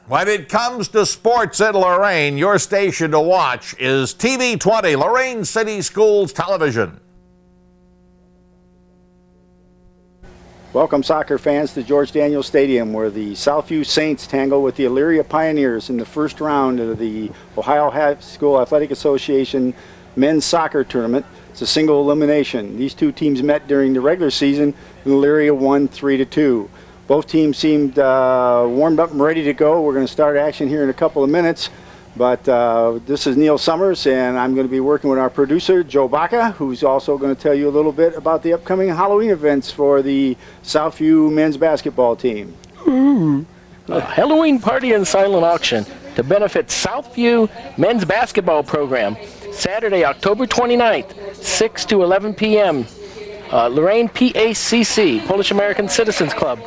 When it comes to sports in Lorain, your station to watch is TV 20, Lorain City Schools Television. Welcome, soccer fans, to George Daniels Stadium, where the Southview Saints tangle with the Elyria Pioneers in the first round of the Ohio High School Athletic Association men's soccer tournament. It's a single elimination. These two teams met during the regular season, and Elyria won 3-2. Both teams seemed warmed up and ready to go. We're going to start action here in a couple of minutes. But this is Neil Summers, and I'm going to be working with our producer, Joe Baca, who's also going to tell you a little bit about the upcoming Halloween events for the Southview men's basketball team. A Halloween party and silent auction to benefit Southview men's basketball program. Saturday, October 29th, 6 to 11 p.m. Lorain PACC, Polish American Citizens Club,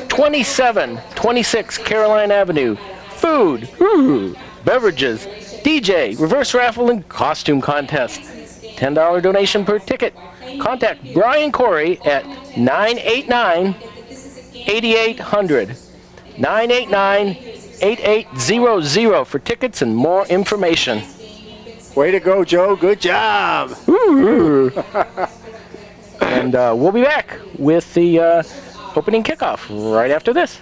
2726 Caroline Avenue. Food, beverages, DJ, reverse raffle, and costume contest. $10 donation per ticket. Contact Brian Corey at 989-8800. 989-8800 for tickets and more information. Way to go, Joe. Good job. And we'll be back with the opening kickoff right after this.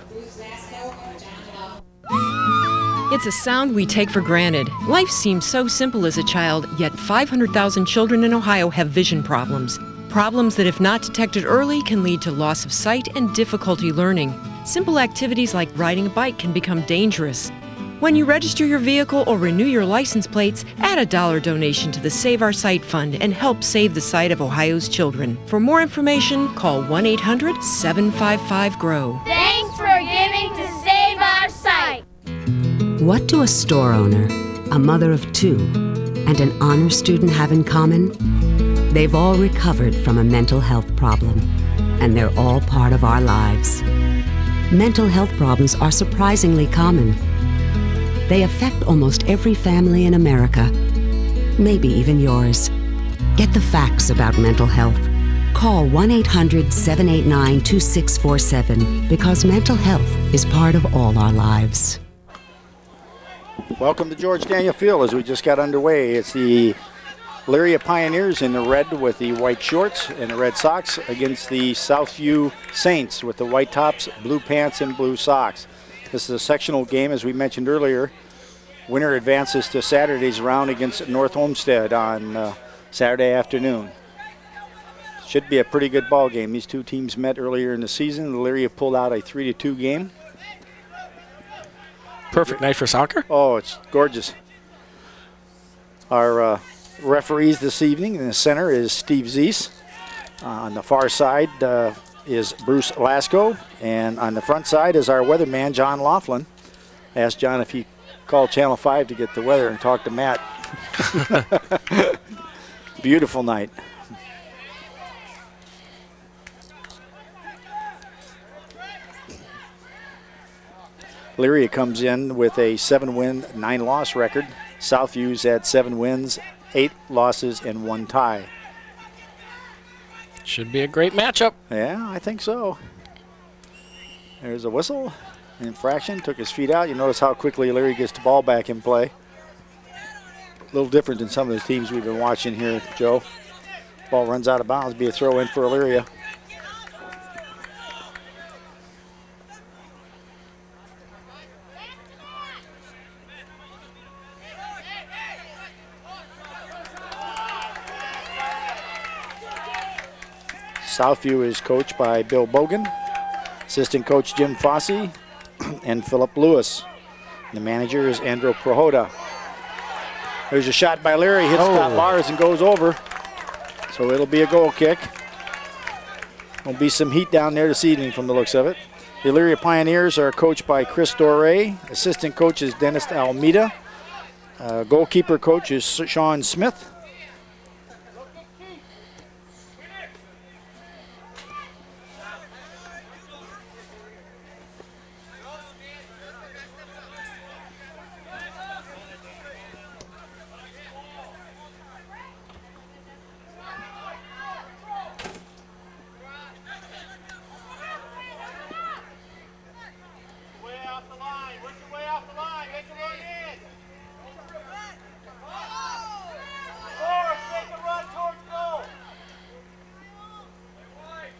It's a sound we take for granted. Life seems so simple as a child, yet 500,000 children in Ohio have vision problems. Problems that, if not detected early, can lead to loss of sight and difficulty learning. Simple activities like riding a bike can become dangerous. When you register your vehicle or renew your license plates, add a $1 donation to the Save Our Sight Fund and help save the sight of Ohio's children. For more information, call 1-800-755-GROW. Thanks for giving to Save Our Sight. What do a store owner, a mother of two, and an honor student have in common? They've all recovered from a mental health problem, and they're all part of our lives. Mental health problems are surprisingly common. They affect almost every family in America, maybe even yours. Get the facts about mental health. Call 1-800-789-2647 because mental health is part of all our lives. Welcome to George Daniel Field as we just got underway. It's the Elyria Pioneers in the red with the white shorts and the red socks against the Southview Saints with the white tops, blue pants, and blue socks. This is a sectional game, as we mentioned earlier. Winner advances to Saturday's round against North Olmsted on Saturday afternoon. Should be a pretty good ball game. These two teams met earlier in the season. Elyria pulled out a 3-2 game. Perfect night for soccer. Oh, it's gorgeous. Our referees this evening in the center is Steve Zeese. On the far side is Bruce Lasco, and on the front side is our weatherman, John Laughlin. I asked John if he called Channel 5 to get the weather and talk to Matt. Beautiful night. Elyria comes in with a 7-win, 9-loss record. Southview's had 7 wins, 8 losses, and 1 tie. Should be a great matchup. Yeah, I think so. There's a whistle. Infraction, took his feet out. You notice how quickly Elyria gets the ball back in play. A little different than some of the teams we've been watching here, Joe. Ball runs out of bounds, be a throw in for Elyria. Southview is coached by Bill Bogan, assistant coach Jim Fossey, and Philip Lewis. The manager is Andrew Prohoda. There's a shot by Elyria, hits top bars and goes over. So it'll be a goal kick. There'll be some heat down there this evening from the looks of it. The Elyria Pioneers are coached by Chris Doré. Assistant coach is Dennis Almeida. Goalkeeper coach is Sean Smith.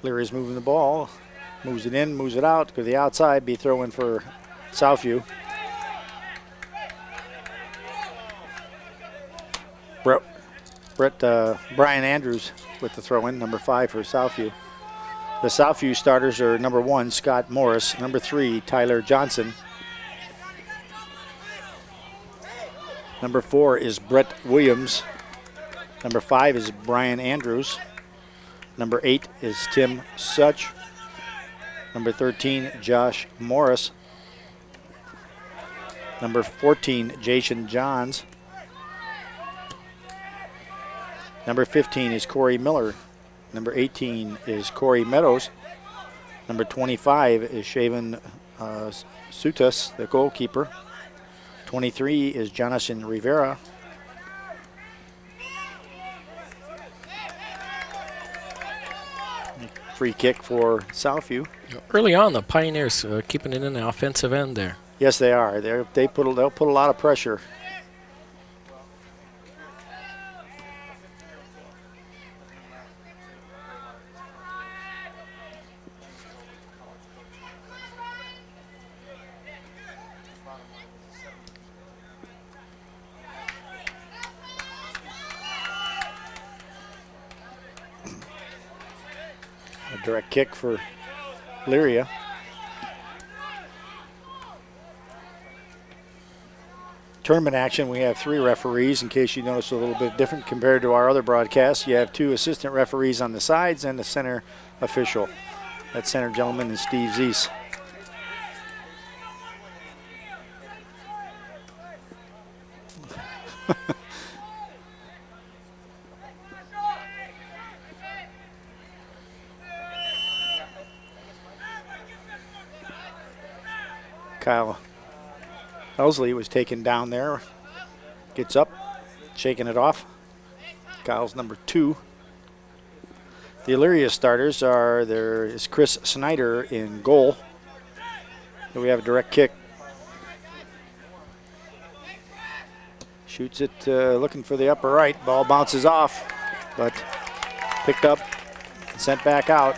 Elyria's moving the ball, moves it in, moves it out to the outside, be throw in for Southview. Brian Andrews with the throw in, number 5 for Southview. The Southview starters are number 1, Scott Morris, number 3, Tyler Johnson. Number 4 is Brett Williams. Number 5 is Brian Andrews. Number 8 is Tim Such. Number 13, Josh Morris. Number 14, Jason Johns. Number 15 is Corey Miller. Number 18 is Corey Meadows. Number 25 is Shaven Sutas, the goalkeeper. 23 is Jonathan Rivera. Free kick for Southview. Early on, the Pioneers keeping it in the offensive end there. Yes, they are. They'll put a lot of pressure. A direct kick for Elyria. Tournament action, we have 3 referees, in case you notice a little bit different compared to our other broadcasts. You have 2 assistant referees on the sides and the center official. That center gentleman is Steve Zeese. Kyle Helsley was taken down there. Gets up, shaking it off. Kyle's number 2. The Elyria starters are, there is Chris Snyder in goal. We have a direct kick. Shoots it looking for the upper right. Ball bounces off, but picked up and sent back out.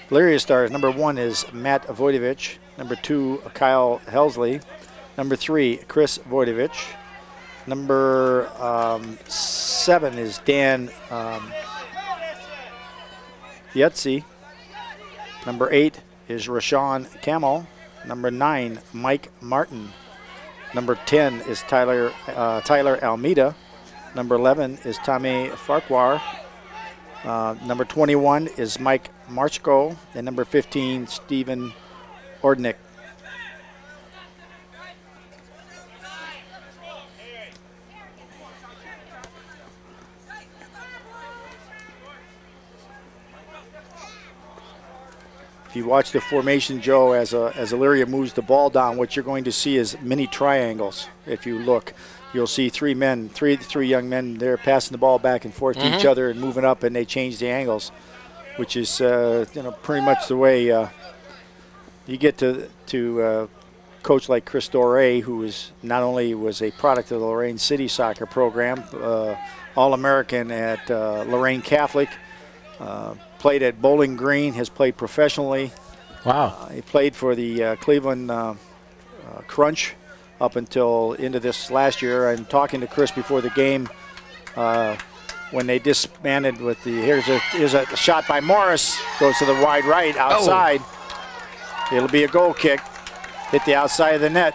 Elyria stars, number 1 is Matt Voidovich. Number 2, Kyle Helsley. Number 3, Chris Voidovich. Number 7 is Dan Yetzi. Number 8 is Rashawn Camel. Number 9, Mike Martin. Number 10 is Tyler Almeida. Number 11 is Tommy Farquhar. Number 21 is Mike Marchko, and number 15, Stephen Ordnick. If you watch the formation, Joe, as Elyria moves the ball down, what you're going to see is mini triangles. If you look, you'll see 3 young men there passing the ball back and forth to each other and moving up, and they change the angles, which is pretty much the way you get to coach like Chris Doré, who is not only was a product of the Lorain City soccer program, All-American at Lorain Catholic, played at Bowling Green, has played professionally. Wow. He played for the Cleveland Crunch up until into this last year. I'm talking to Chris before the game when they disbanded with the, here's a shot by Morris, goes to the wide right outside. Oh. It'll be a goal kick, hit the outside of the net.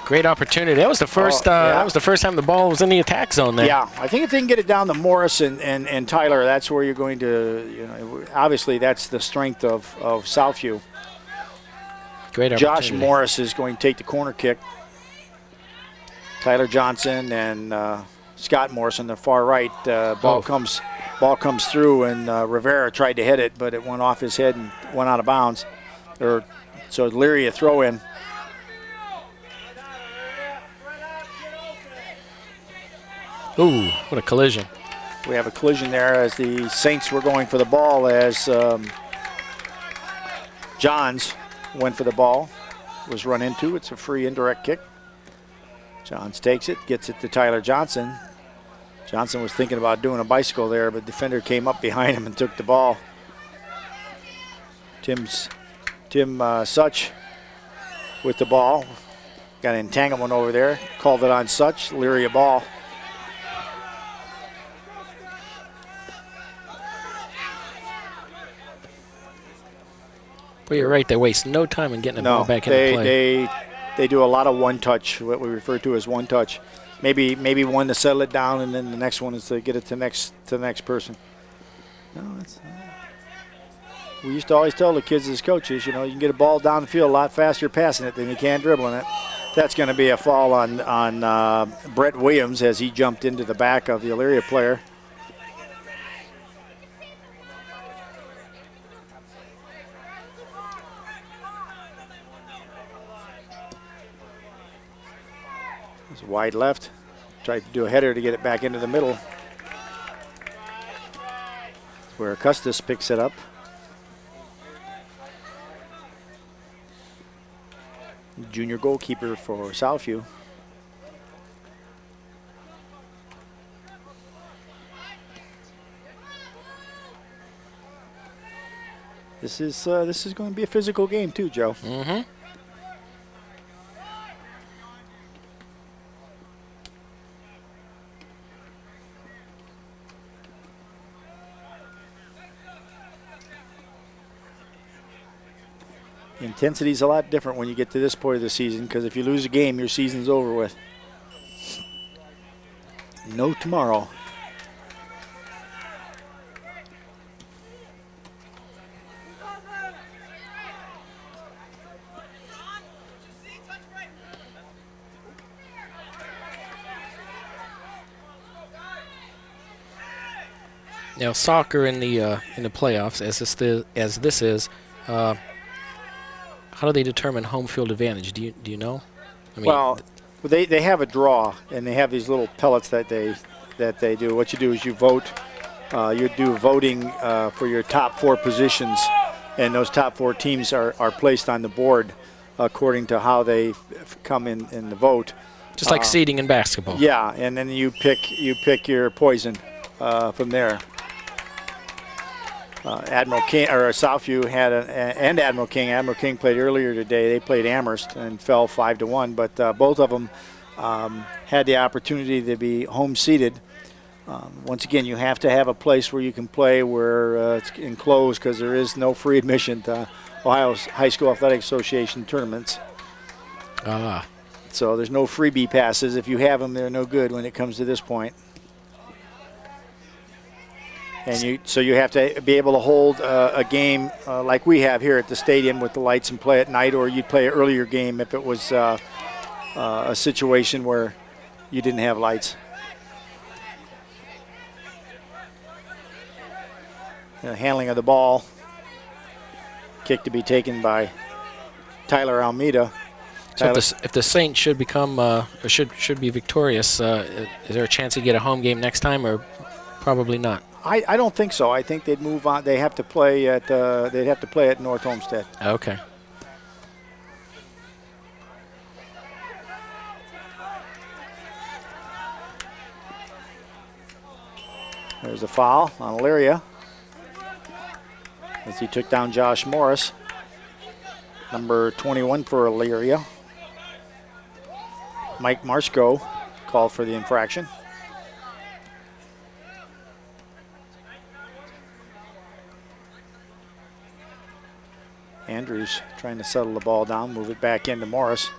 Great opportunity. That was the first. That was the first time the ball was in the attack zone there. Yeah, I think if they can get it down to Morris and Tyler, that's where you're going to. Obviously, that's the strength of Southview. Great opportunity. Josh Morris is going to take the corner kick. Tyler Johnson and Scott Morris on the far right. Ball comes through, and Rivera tried to hit it, but it went off his head and went out of bounds. So Elyria throw in. Ooh, what a collision. We have a collision there as the Saints were going for the ball as Johns went for the ball, was run into. It's a free indirect kick. Johns takes it, gets it to Tyler Johnson. Johnson was thinking about doing a bicycle there, but defender came up behind him and took the ball. Tim Such with the ball. Got an entanglement over there. Called it on Such. Elyria ball. Well, you're right. They waste no time in getting the ball back into play. They do a lot of one touch, what we refer to as one touch. Maybe one to settle it down, and then the next one is to get it to the next person. No, we used to always tell the kids as coaches, you can get a ball down the field a lot faster passing it than you can dribbling it. That's going to be a fall on Brett Williams as he jumped into the back of the Elyria player. It's wide left. Tried to do a header to get it back into the middle. Where Custis picks it up. Junior goalkeeper for Southview. This is going to be a physical game too, Joe. Mm-hmm. The intensity is a lot different when you get to this point of the season, because if you lose a game, your season's over with. No tomorrow. Now, soccer in the playoffs, as this is. How do they determine home field advantage? Do you know? I mean, well, they have a draw, and they have these little pellets that they do. What you do is you vote. You do voting for your top 4 positions, and those top 4 teams are placed on the board according to how they come in the vote. Just like seeding in basketball. Yeah, and then you pick your poison from there. Admiral King or Southview had and Admiral King. Admiral King played earlier today. They played Amherst and fell 5-1. But both of them had the opportunity to be home seated. Once again, you have to have a place where you can play where it's enclosed, because there is no free admission to Ohio High School Athletic Association tournaments. So there's no freebie passes. If you have them, they're no good when it comes to this point. And so you have to be able to hold a game like we have here at the stadium with the lights and play at night, or you'd play an earlier game if it was a situation where you didn't have lights. Handling of the ball. Kick to be taken by Tyler Almeida. So if the Saints should become or should be victorious, is there a chance to get a home game next time, or probably not? I don't think so. I think they'd move on. They have to play at North Homestead. Okay. There's a foul on Elyria as he took down Josh Morris, number 21 for Elyria. Mike Marshko called for the infraction. Andrews trying to settle the ball down, move it back into Morris.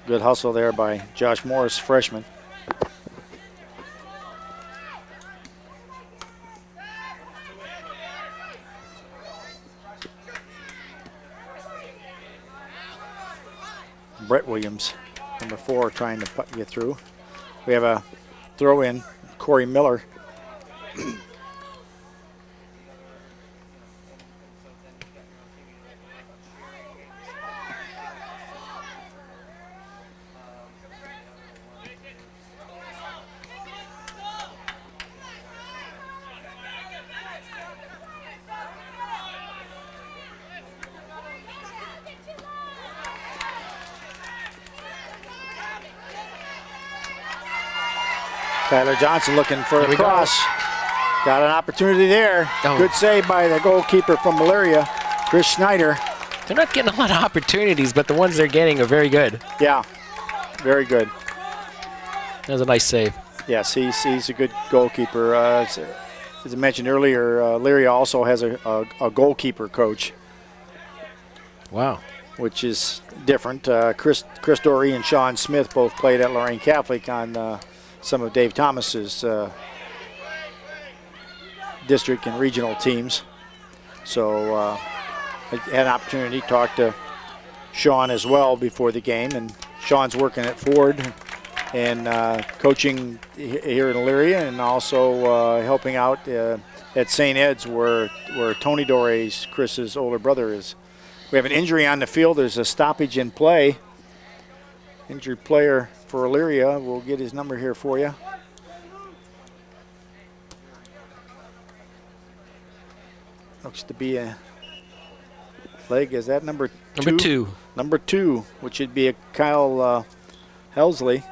Good hustle there by Josh Morris, freshman. Brett Williams, number 4, trying to get through. We have a throw in, Corey Miller. Tyler Johnson looking for There a we go. cross. Got an opportunity there. Oh. Good save by the goalkeeper from Elyria, Chris Schneider. They're not getting a lot of opportunities, but the ones they're getting are very good. Yeah, very good. That was a nice save. Yes, he's a good goalkeeper. As I mentioned earlier, Elyria also has a goalkeeper coach, Wow. which is different. Chris Dory and Sean Smith both played at Lorain Catholic on some of Dave Thomas's district and regional teams. So I had an opportunity to talk to Sean as well before the game, and Sean's working at Ford and coaching here in Elyria, and also helping out at St. Ed's where Tony Dore's, Chris's older brother, is. We have an injury on the field. There's a stoppage in play. Injured player for Elyria. We'll get his number here for you. Looks to be a leg. Is that number 2? Number 2. Number 2, which would be a Kyle Helsley.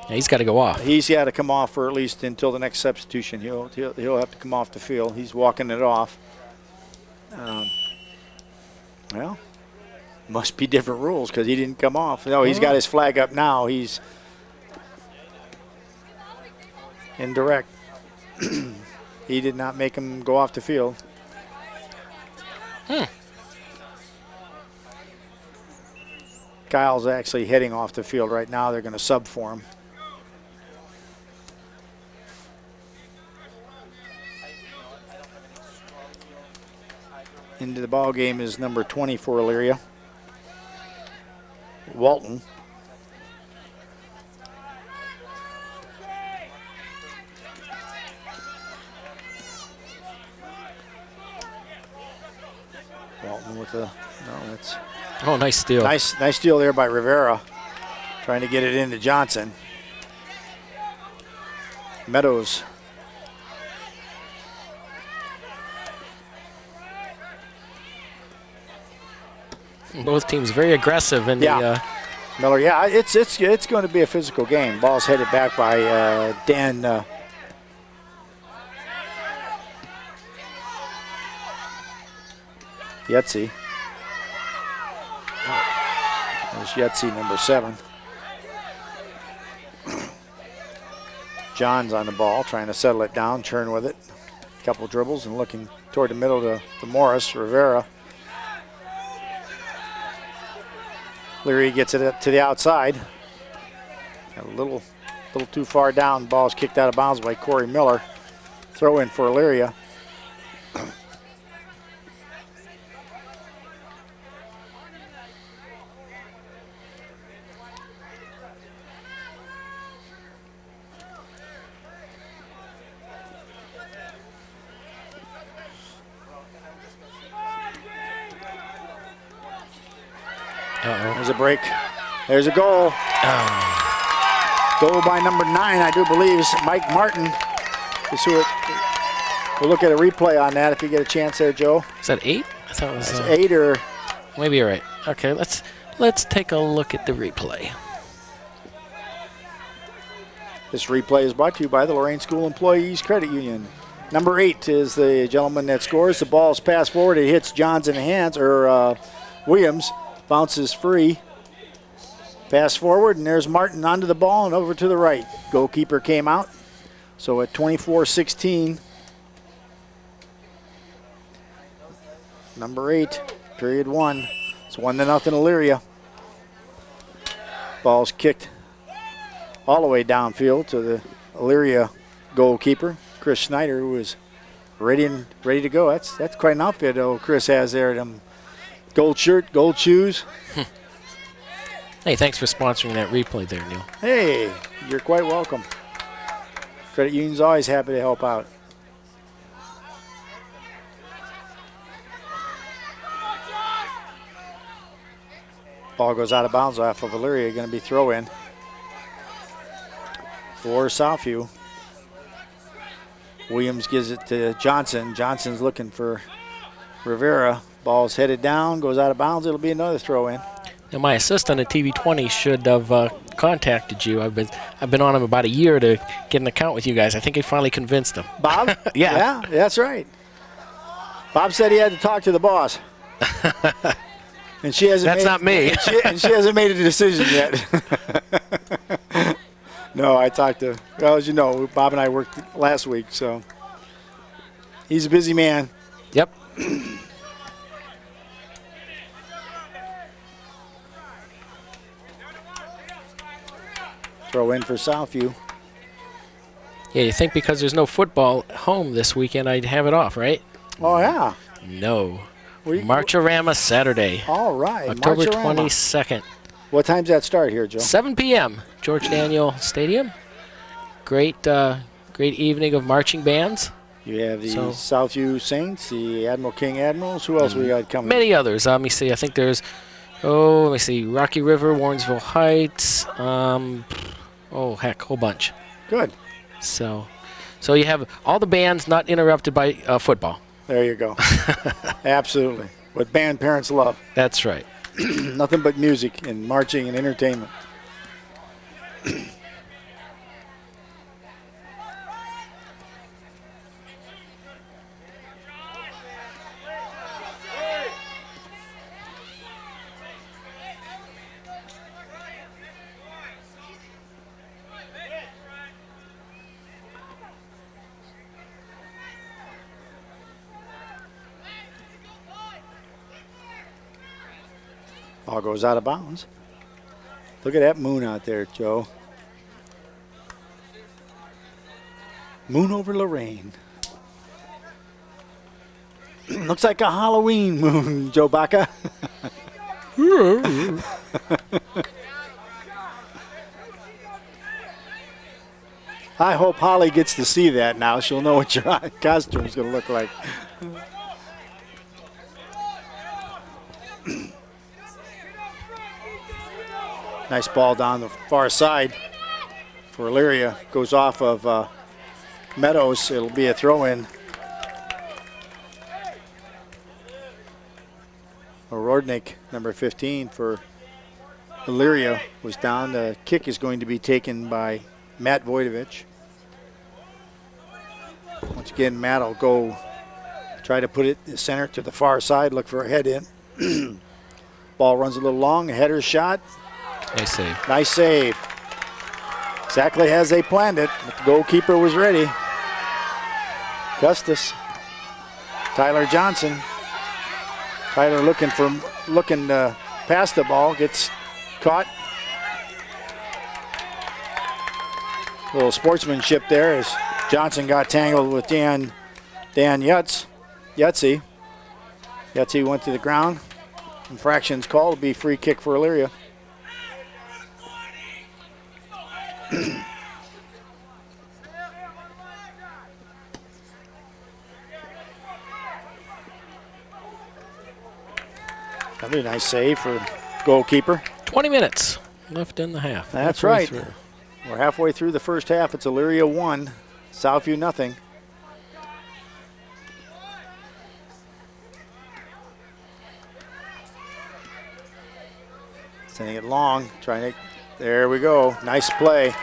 Yeah, he's got to go off. He's got to come off for at least until the next substitution. He'll have to come off the field. He's walking it off. Well, must be different rules because he didn't come off. No, he's got his flag up now. He's indirect. He did not make him go off the field. Kyle's actually heading off the field right now. They're going to sub for him. Into the ball game is number 20 for Elyria, Walton. Walton with a that's Oh, nice steal. nice steal there by Rivera, trying to get it into Johnson. Meadows. Both teams very aggressive in the. Miller, yeah, it's going to be a physical game. Ball's headed back by Dan Yetzi. There's Yetzi, number 7. John's on the ball, trying to settle it down, churn with it. Couple dribbles and looking toward the middle to Morris, Rivera. Leary gets it up to the outside. A little too far down. Ball's kicked out of bounds by Corey Miller. Throw in for Elyria. There's a break. There's a goal. Goal by number 9, I do believe, is Mike Martin. We'll look at a replay on that if you get a chance there, Joe. Is that 8? I thought it was 8 or... Maybe you're right. Okay, let's take a look at the replay. This replay is brought to you by the Lorain School Employees Credit Union. Number 8 is the gentleman that scores. The ball's passed forward. It hits Johns in the hands, or Williams. Bounces free. Pass forward, and there's Martin onto the ball and over to the right. Goalkeeper came out. So at 24-16, number 8, period 1. It's 1-0 Elyria. Ball's kicked all the way downfield to the Elyria goalkeeper, Chris Schneider, who is ready to go. That's quite an outfit, Chris has there. Them gold shirt, gold shoes. Hey, thanks for sponsoring that replay there, Neil. Hey, you're quite welcome. Credit Union's always happy to help out. Ball goes out of bounds off of Elyria. Going to be throw in for Southview. Williams gives it to Johnson. Johnson's looking for Rivera. Ball's headed down, goes out of bounds. It'll be another throw in. Now, my assistant at TV 20 should have contacted you. I've been on him about a year to get an account with you guys. I think I finally convinced him. Bob? Yeah. Yeah, that's right. Bob said he had to talk to the boss. And she hasn't. That's not me. And she hasn't made a decision yet. No, I talked to. Well, as you know, Bob and I worked last week, so he's a busy man. Yep. Throw in for Southview. Yeah, you think because there's no football at home this weekend, I'd have it off, right? Oh yeah. No. Marchorama Saturday. All right. October Marchorama. 22nd. What time's that start here, Joe? 7 p.m. George Daniel Stadium. Great evening of marching bands. You have the Southview Saints, the Admiral King Admirals. Who else we got coming? Many others. Let me see. I think there's, let me see. Rocky River, Warrensville Heights. Whole bunch. Good. So you have all the bands not interrupted by football. There you go. Absolutely. What band parents love. That's right. Nothing but music and marching and entertainment. Ball goes out of bounds. Look at that moon out there, Joe. Moon over Lorain. Looks like a Halloween moon, Joe Baca. I hope Holly gets to see that now. She'll know what your costume's going to look like. Nice ball down the far side for Elyria. Goes off of Meadows. It'll be a throw-in. Orodnik, number 15 for Elyria, was down. The kick is going to be taken by Matt Voidovich. Once again, Matt will go try to put it in the center to the far side, look for a head in. Ball runs a little long, a header shot. Nice save. Nice save. Exactly as they planned it. The goalkeeper was ready. Custis. Tyler Johnson. Tyler looking past the ball, gets caught. A little sportsmanship there as Johnson got tangled with Dan Yutz. Yutzy went to the ground. Infraction's called. It'll be free kick for Elyria. Another nice save for goalkeeper. 20 minutes left in the half. That's right. We're halfway through the first half. It's Elyria 1, Southview nothing. Sending it long, trying to. There we go. Nice play.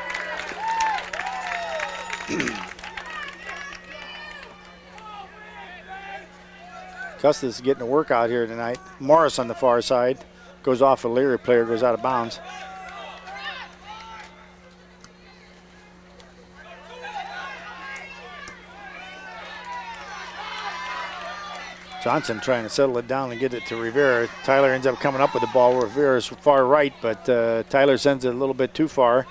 Custis is getting a workout here tonight. Morris on the far side. Goes off a Elyria player, goes out of bounds. Johnson trying to settle it down and get it to Rivera. Tyler ends up coming up with the ball. Rivera's far right, but Tyler sends it a little bit too far,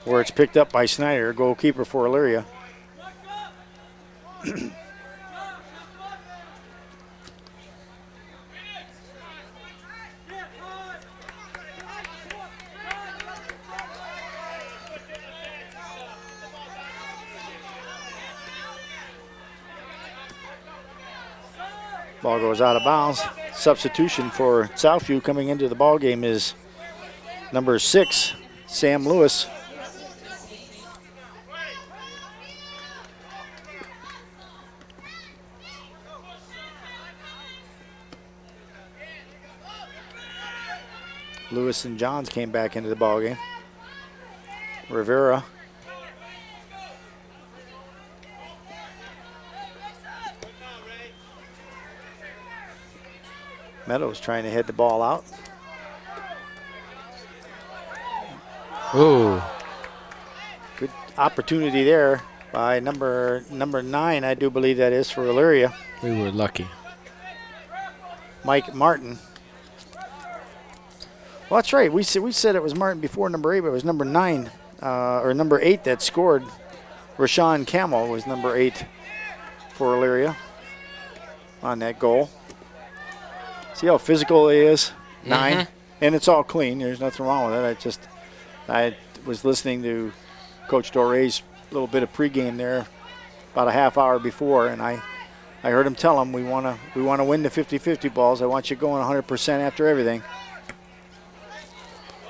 where it's picked up by Snyder, goalkeeper for Elyria. Ball goes out of bounds. Substitution for Southview coming into the ball game is number 6, Sam Lewis. Lewis and Johns came back into the ball game. Rivera. Meadows trying to head the ball out. Ooh. Good opportunity there by number 9, I do believe that is, for Elyria. We were lucky. Mike Martin. Well, that's right. We said it was Martin before number 8, but it was number 9 or number 8 that scored. Rashawn Camel was number 8 for Elyria on that goal. See how physical he is? 9. And it's all clean. There's nothing wrong with it. I was listening to Coach Dore's little bit of pregame there about a half hour before, and I heard him tell him we want to win the 50-50 balls. I want you going 100% after everything.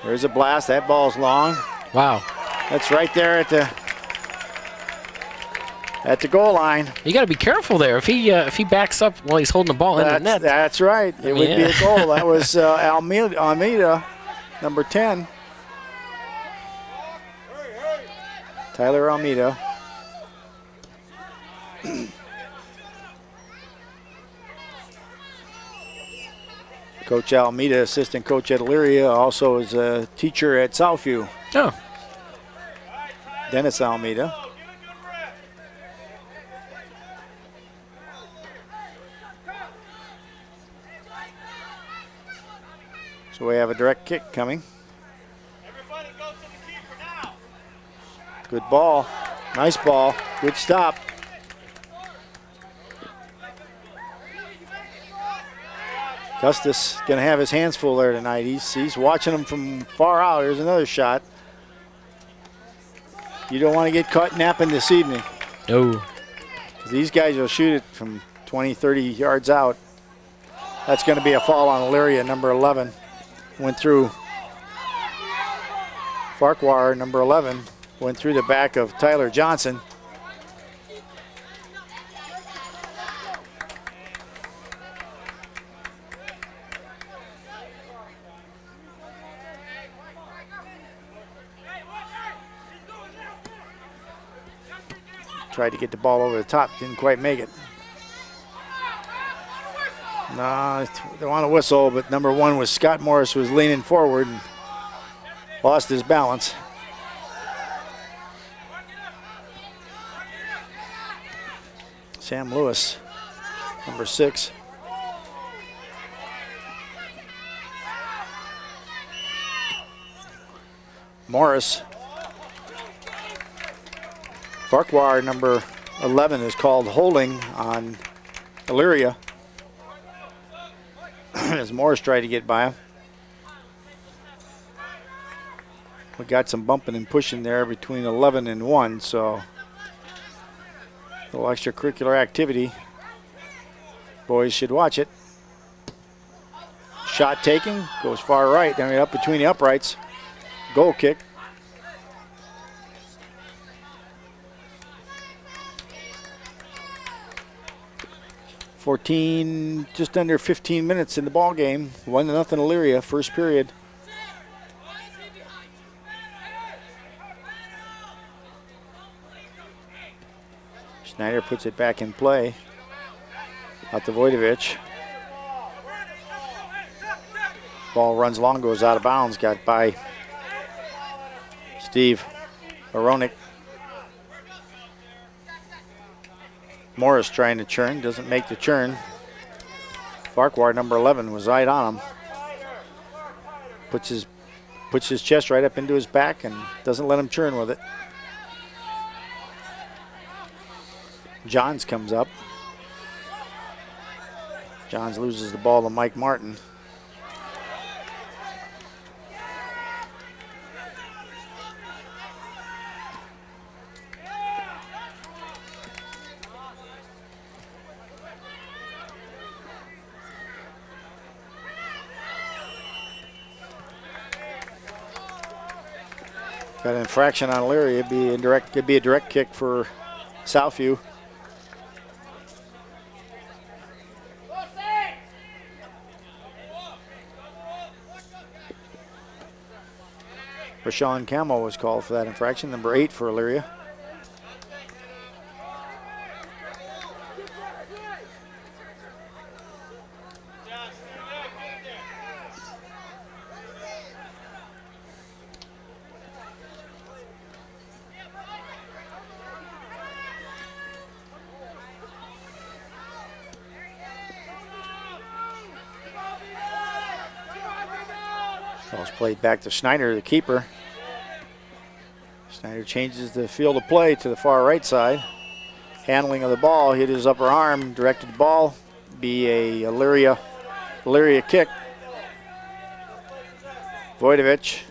There's a blast. That ball's long. Wow. That's right there at the goal line. You got to be careful there. If he backs up while he's holding the ball in the net. That's right. It would be a goal. That was Almeida, number 10. Tyler Almeida. Coach Almeida, assistant coach at Elyria, also is a teacher at Southview. Oh. Dennis Almeida. So we have a direct kick coming. Good ball. Nice ball. Good stop. Custis going to have his hands full there tonight. He's watching them from far out. Here's another shot. You don't want to get caught napping this evening. Oh. These guys will shoot it from 20, 30 yards out. That's going to be a foul on Elyria, number 11. Went through Farquhar, number 11. Went through the back of Tyler Johnson. Tried to get the ball over the top, didn't quite make it. No, they want to whistle, but number 1 was Scott Morris, was leaning forward and lost his balance. Sam Lewis, number 6. Morris. Farquhar, number 11, is called holding on Elyria as Morris tried to get by him. We got some bumping and pushing there between 11 and 1, so a little extracurricular activity. Boys should watch it. Shot taken, goes far right, then up between the uprights. Goal kick. Just under 15 minutes in the ball game. 1-0 Elyria, first period. Schneider puts it back in play. Out to Voidovich. Ball runs long, goes out of bounds. Got by Steve Aronik. Morris trying to churn, doesn't make the churn. Farquhar, number 11, was right on him. Puts his chest right up into his back and doesn't let him churn with it. Johns comes up. Johns loses the ball to Mike Martin. Got an infraction on Elyria. It'd be a direct kick for Southview. Rashawn Camel was called for that infraction, number 8 for Elyria. Ball's played back to Schneider, the keeper. Schneider changes the field of play to the far right side. Handling of the ball, hit his upper arm, directed the ball, be a Elyria kick. Voidovich.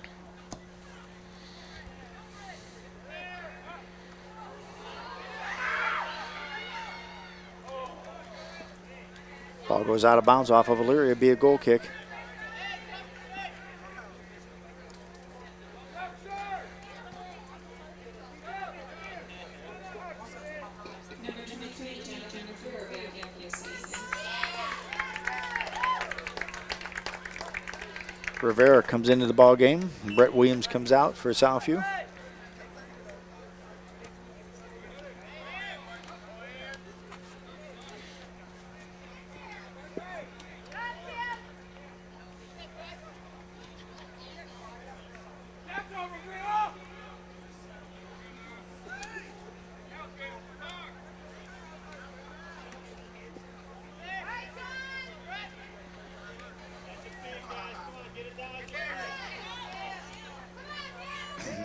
Ball goes out of bounds off of Elyria, be a goal kick. Rivera comes into the ball game. Brett Williams comes out for Southview.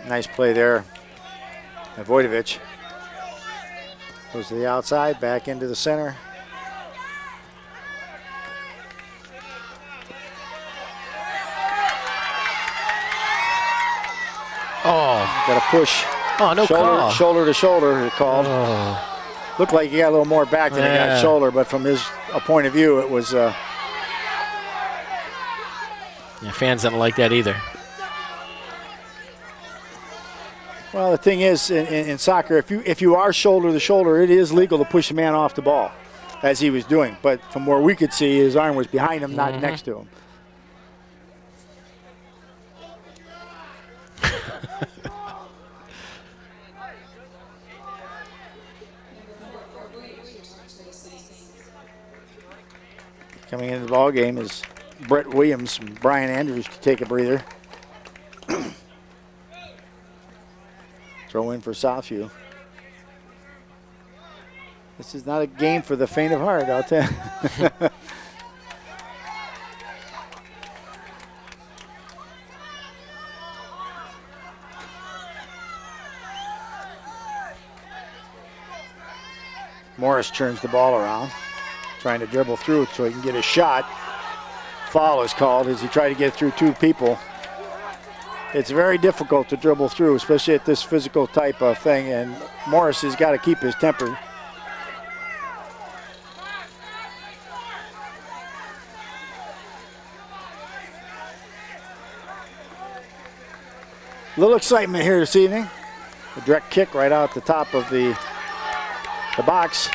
Nice play there by Voidovich. Goes to the outside, back into the center. Oh. Got a push. Oh, no call. Shoulder to shoulder, it called. Oh. Looked like he got a little more back than he got shoulder, but from his point of view, it was... Yeah, fans don't like that either. Well, the thing is, in soccer, if you are shoulder to shoulder, it is legal to push a man off the ball, as he was doing. But from where we could see, his arm was behind him, not next to him. Coming into the ball game is Brett Williams and Brian Andrews to take a breather. Throw in for Southview. This is not a game for the faint of heart, I'll tell you. Morris turns the ball around, trying to dribble through it so he can get a shot. Foul is called as he tried to get through 2 people. It's very difficult to dribble through, especially at this physical type of thing, and Morris has got to keep his temper. A little excitement here this evening. A direct kick right out the top of the box.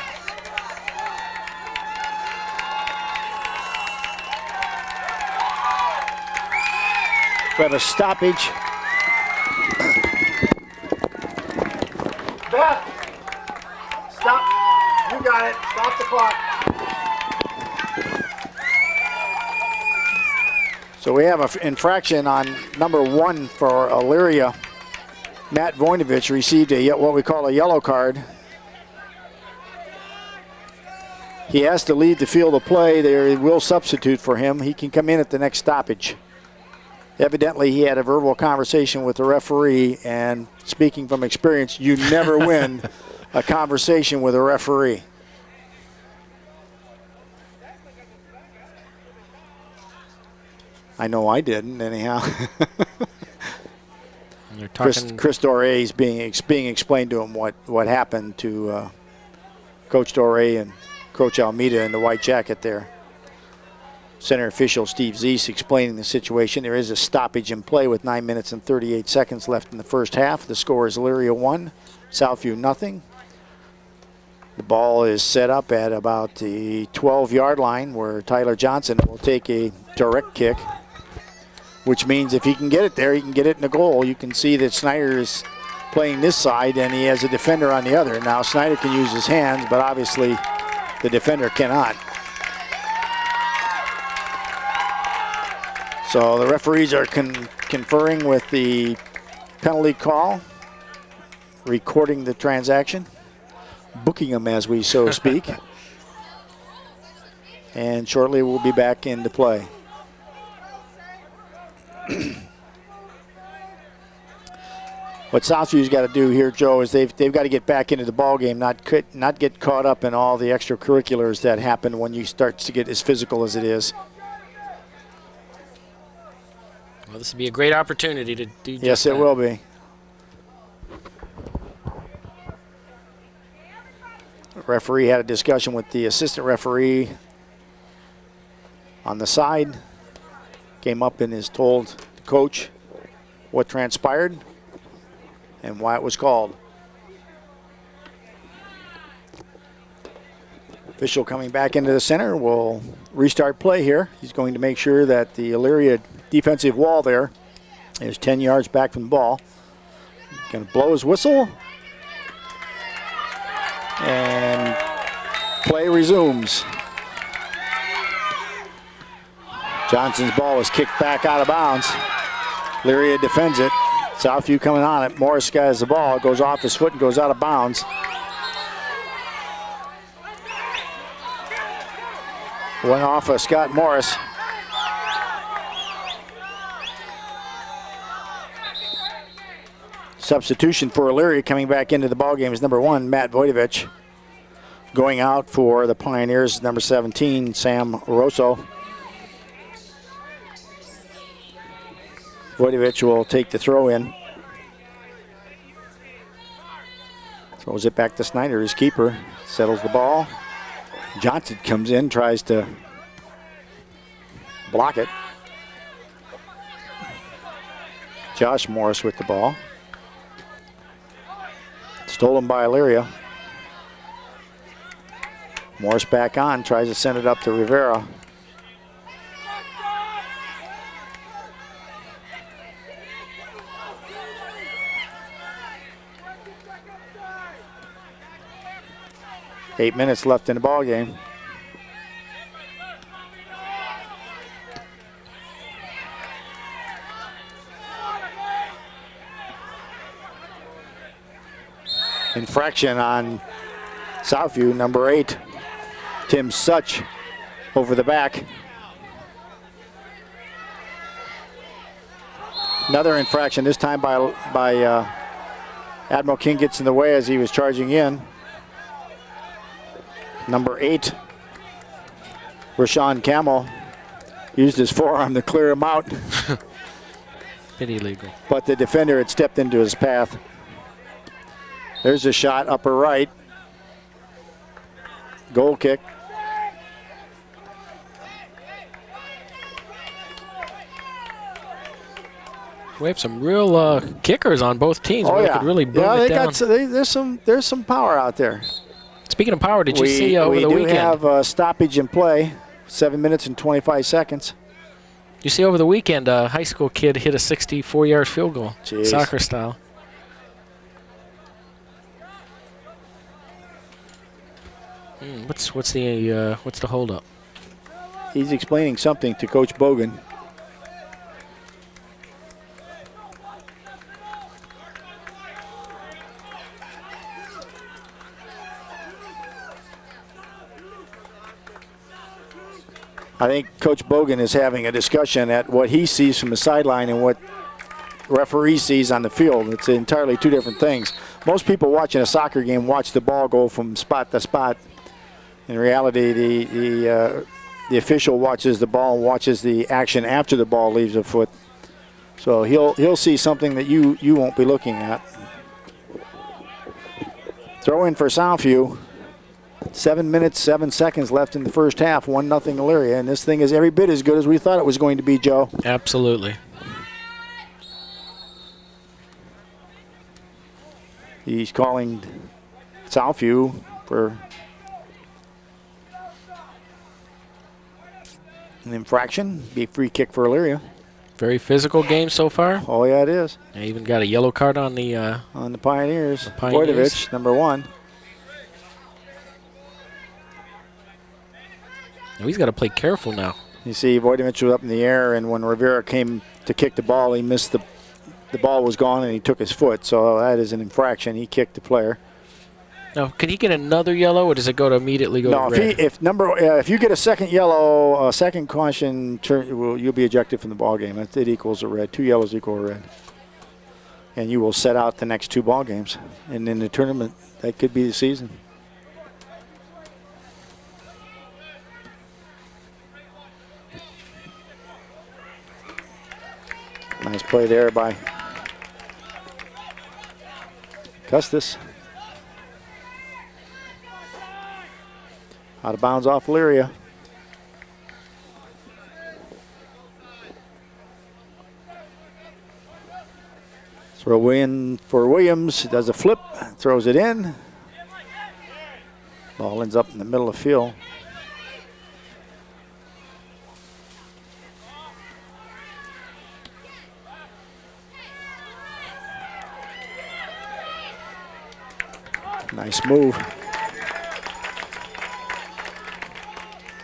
We have a stoppage. Beth, stop. You got it. Stop the clock. So we have an infraction on number 1 for Elyria. Matt Voinovich received what we call a yellow card. He has to leave the field of play. They will substitute for him. He can come in at the next stoppage. Evidently, he had a verbal conversation with the referee, and speaking from experience, you never win a conversation with a referee. I know I didn't, anyhow. Chris Doré is being explained to him what happened to Coach Doré and Coach Almeida in the white jacket there. Center official Steve Zeese explaining the situation. There is a stoppage in play with 9 minutes and 38 seconds left in the first half. The score is Elyria 1, Southview nothing. The ball is set up at about the 12-yard line where Tyler Johnson will take a direct kick. which means if he can get it there, he can get it in the goal. You can see that Snyder is playing this side, and he has a defender on the other. Now, Snyder can use his hands, but obviously the defender cannot. So the referees are conferring with the penalty call, recording the transaction, booking them as we so speak. And shortly we'll be back into play. What Southview's got to do here, Joe, is they've got to get back into the ball game, not get caught up in all the extracurriculars that happen when you start to get as physical as it is. Well, this would be a great opportunity to do just Yes, that. it will be. The referee had a discussion with the assistant referee on the side. Came up and has told the coach what transpired and why it was called. Official coming back into the center will restart play here. He's going to make sure that the Elyria defensive wall there is 10 yards back from the ball. Going to blow his whistle. And play resumes. Johnson's ball is kicked back out of bounds. Elyria defends it. Southview coming on it. Morris has the ball. It goes off his foot and goes out of bounds. Went off of Scott Morris. Substitution for Elyria coming back into the ballgame is number 1, Matt Voidovich. Going out for the Pioneers, number 17, Sam Rosso. Voidovich will take the throw in. Throws it back to Snyder, his keeper. Settles the ball. Johnson comes in, tries to block it. Josh Morris with the ball. Stolen by Elyria. Morris back on, tries to send it up to Rivera. Eight minutes left in the ball game. Infraction on Southview, number 8, Tim Such, over the back. Another infraction, this time by Admiral King, gets in the way as he was charging in. Number 8, Rashawn Camel, used his forearm to clear him out. Bit illegal. But the defender had stepped into his path. There's a shot, upper right. Goal kick. We have some real kickers on both teams. Oh, where yeah. They could really boom yeah, it they down. there's some power out there. Speaking of power, did you see over the weekend? weekend? We do have stoppage in play, 7 minutes and 25 seconds. You see over the weekend, a high school kid hit a 64-yard field goal, Jeez. soccer style. What's the holdup? He's explaining something to Coach Bogan. I think Coach Bogan is having a discussion at what he sees from the sideline and what referee sees on the field. It's entirely two different things. Most people watching a soccer game watch the ball go from spot to spot. In reality, the official watches the ball and watches the action after the ball leaves the foot. So he'll see something that you won't be looking at. Throw in for Southview. 7 minutes, 7 seconds left in the first half. 1-0 Elyria, and this thing is every bit as good as we thought it was going to be, Joe. Absolutely. He's calling Southview for an infraction. Be a free kick for Elyria. Very physical game so far. Oh, yeah, it is. I even got a yellow card on the Pioneers. Pioneers. Voidovich, number 1. Now he's got to play careful now. You see Voidovich was up in the air, and when Rivera came to kick the ball, he missed the ball was gone, and he took his foot. So that is an infraction. He kicked the player. Now, can he get another yellow, or does it immediately go to red? If you get a second yellow, a second caution, you'll be ejected from the ball game. It equals a red. 2 yellows equal a red, and you will set out the next 2 ball games. And in the tournament, that could be the season. Nice play there by Custis. Out of bounds off Elyria. Throw in for Williams. Does a flip, throws it in. Ball ends up in the middle of the field. Nice move.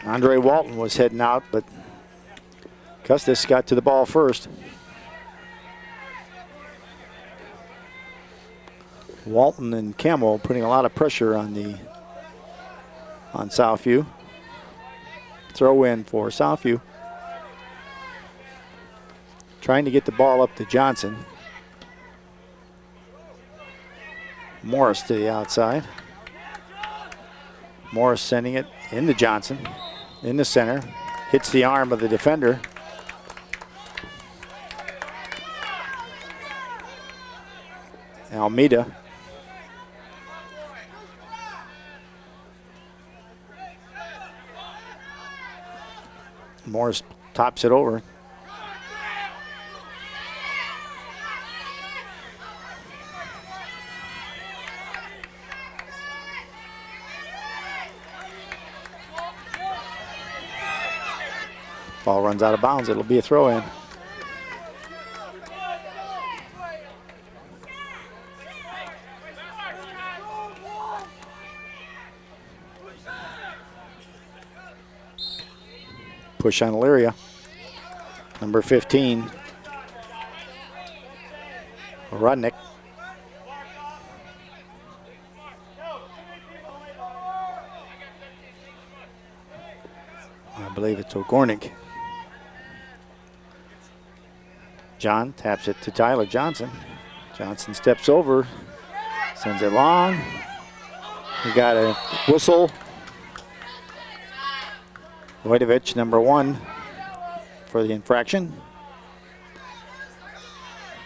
Andre Walton was heading out, but Custis got to the ball first. Walton and Camel putting a lot of pressure on Southview. Throw in for Southview. Trying to get the ball up to Johnson. Morris to the outside. Morris sending it into Johnson. In the center. Hits the arm of the defender. Almeida. Morris tops it over. Ball runs out of bounds. It'll be a throw in. Push on Elyria. Number 15. Rudnick. I believe it's O'Gornick. John taps it to Tyler Johnson. Johnson steps over, sends it long. We got a whistle. Voidovich, number 1, for the infraction.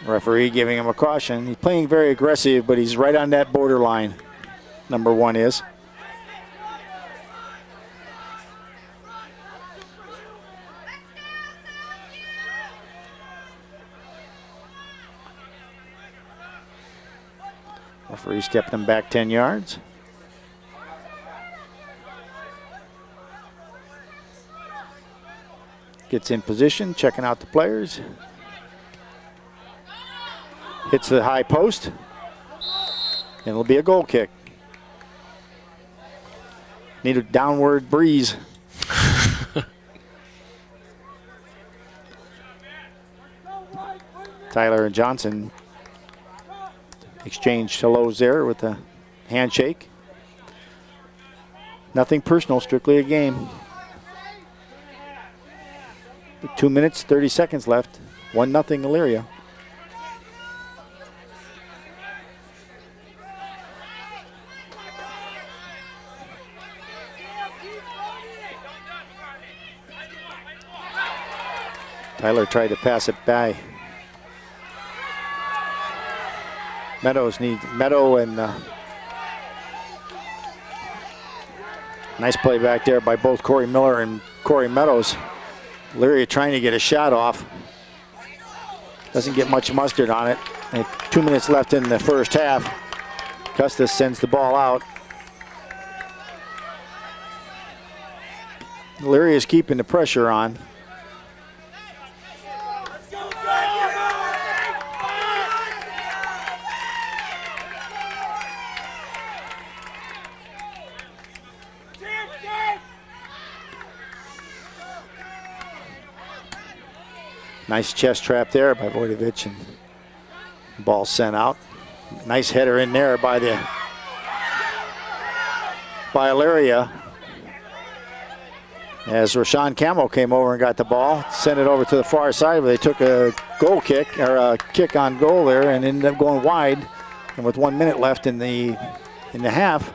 Referee giving him a caution. He's playing very aggressive, but he's right on that borderline. Number 1 is. Referee stepped him back 10 yards. Gets in position, checking out the players. Hits the high post. And it'll be a goal kick. Need a downward breeze. Tyler and Johnson exchanged hellos there with a handshake. Nothing personal, strictly a game. 2 minutes, 30 seconds left. 1-0 Elyria. Tyler tried to pass it by. Meadow and nice play back there by both Corey Miller and Corey Meadows. Elyria trying to get a shot off. Doesn't get much mustard on it. And 2 minutes left in the first half. Custis sends the ball out. Elyria is keeping the pressure on. Nice chest trap there by Voidovich, and ball sent out. Nice header in there by Elyria. As Rashawn Camel came over and got the ball, sent it over to the far side where they took a goal kick, or a kick on goal there, and ended up going wide. And with 1 minute left in the half,